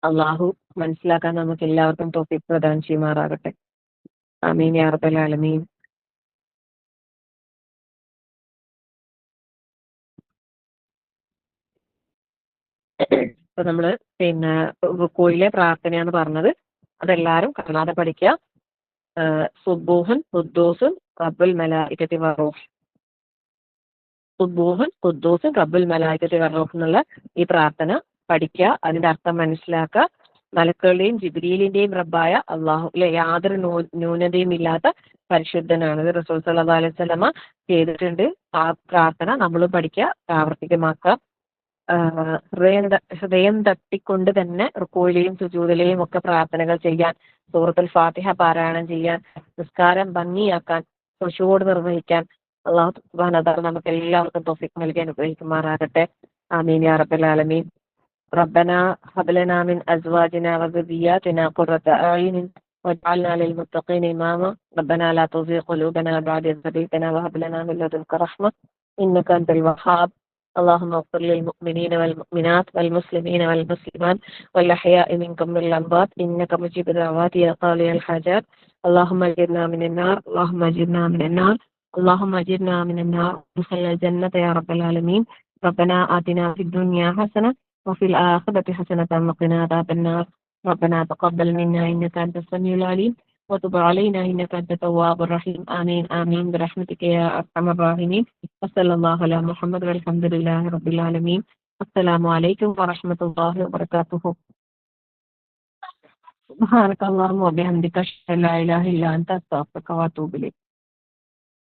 അള്ളാഹു മനസ്സിലാക്കാൻ നമുക്ക് എല്ലാവർക്കും തൗഫീഖ് പ്രദാനം ചെയ്യുമാറാകട്ടെ. ആമീൻ യാ റബ്ബൽ ആലമീൻ. ഇപ്പൊ നമ്മള് റുക്കൂയിലെ പ്രാർത്ഥനയാണ് പറഞ്ഞത്. അതെല്ലാരും കാണാതെ പഠിക്കുക. സുബ്ബൂഹൻ ഖുദ്ദൂസുൻ റബ്ബുൽ മലായികത്തി വറൂഹ്. സുബ്ബൂഹൻ ഖുദ്ദൂസുൻ റബ്ബുൽ മലായികത്തി വറൂഹ് എന്നുള്ള ഈ പ്രാർത്ഥന പഠിക്കുക, അതിന്റെ അർത്ഥം മനസ്സിലാക്കുക. മലക്കുകളുടെയും ജിബ്രീലിന്റെയും റബ്ബായ അള്ളാഹു യാതൊരു ന്യൂനതയും ഇല്ലാത്ത പരിശുദ്ധനാണ്. ഇത് റസൂൽ സല്ലല്ലാഹു അലൈഹി വസല്ലമ ചെയ്തിട്ടുണ്ട്. ആ പ്രാർത്ഥന നമ്മളും പഠിക്കുക, പ്രാവർത്തികമാക്കുക. ഹൃദയം തട്ടിക്കൊണ്ട് തന്നെ റുക്കൂയിലെയും സുജൂദിലെയും ഒക്കെ പ്രാർത്ഥനകൾ ചെയ്യാൻ, സൂറത്തുൽ ഫാത്തിഹ പാരായണം ചെയ്യാൻ, നിസ്കാരം ഭംഗിയാക്കാൻ, ഖുശൂഅോടെ നിർവഹിക്കാൻ അള്ളാഹു സുബ്ഹാനഹു വ തആല നമുക്ക് എല്ലാവർക്കും തൗഫീഖ് നൽകി അനുഗ്രഹിക്കുമാറാകട്ടെ. ആമീൻ യാ റബ്ബൽ ആലമീൻ. ربنا هب لنا من أزواجنا وذرياتنا قرة أعين واجعلنا للمتقين إماما ربنا لا تزغ قلوبنا بعد إذ هديتنا وهب لنا من لدنك رحمة إنك أنت الوهاب اللهم اغفر للمؤمنين والمؤمنات والمسلمين والمسلمات والأحياء منكم والأموات إنك مجيب الدعوات يا قاضي الحاجات اللهم أجرنا من النار اللهم أجرنا من النار اللهم أجرنا من النار ادخلنا الجنة يا رب العالمين ربنا آتنا في الدنيا حسنة وفي الآخرة حسنة وقنا عذاب النار ربنا تقبل منا إنك أنت السميع العليم وتب علينا إنك أنت التواب الرحيم آمين آمين برحمتك يا أرحم الراحمين وصلى الله على محمد والحمد لله رب العالمين السلام عليكم ورحمة الله وبركاته سبحانك اللهم وبحمدك أشهد أن لا إله إلا أنت أستغفرك وأتوب إليك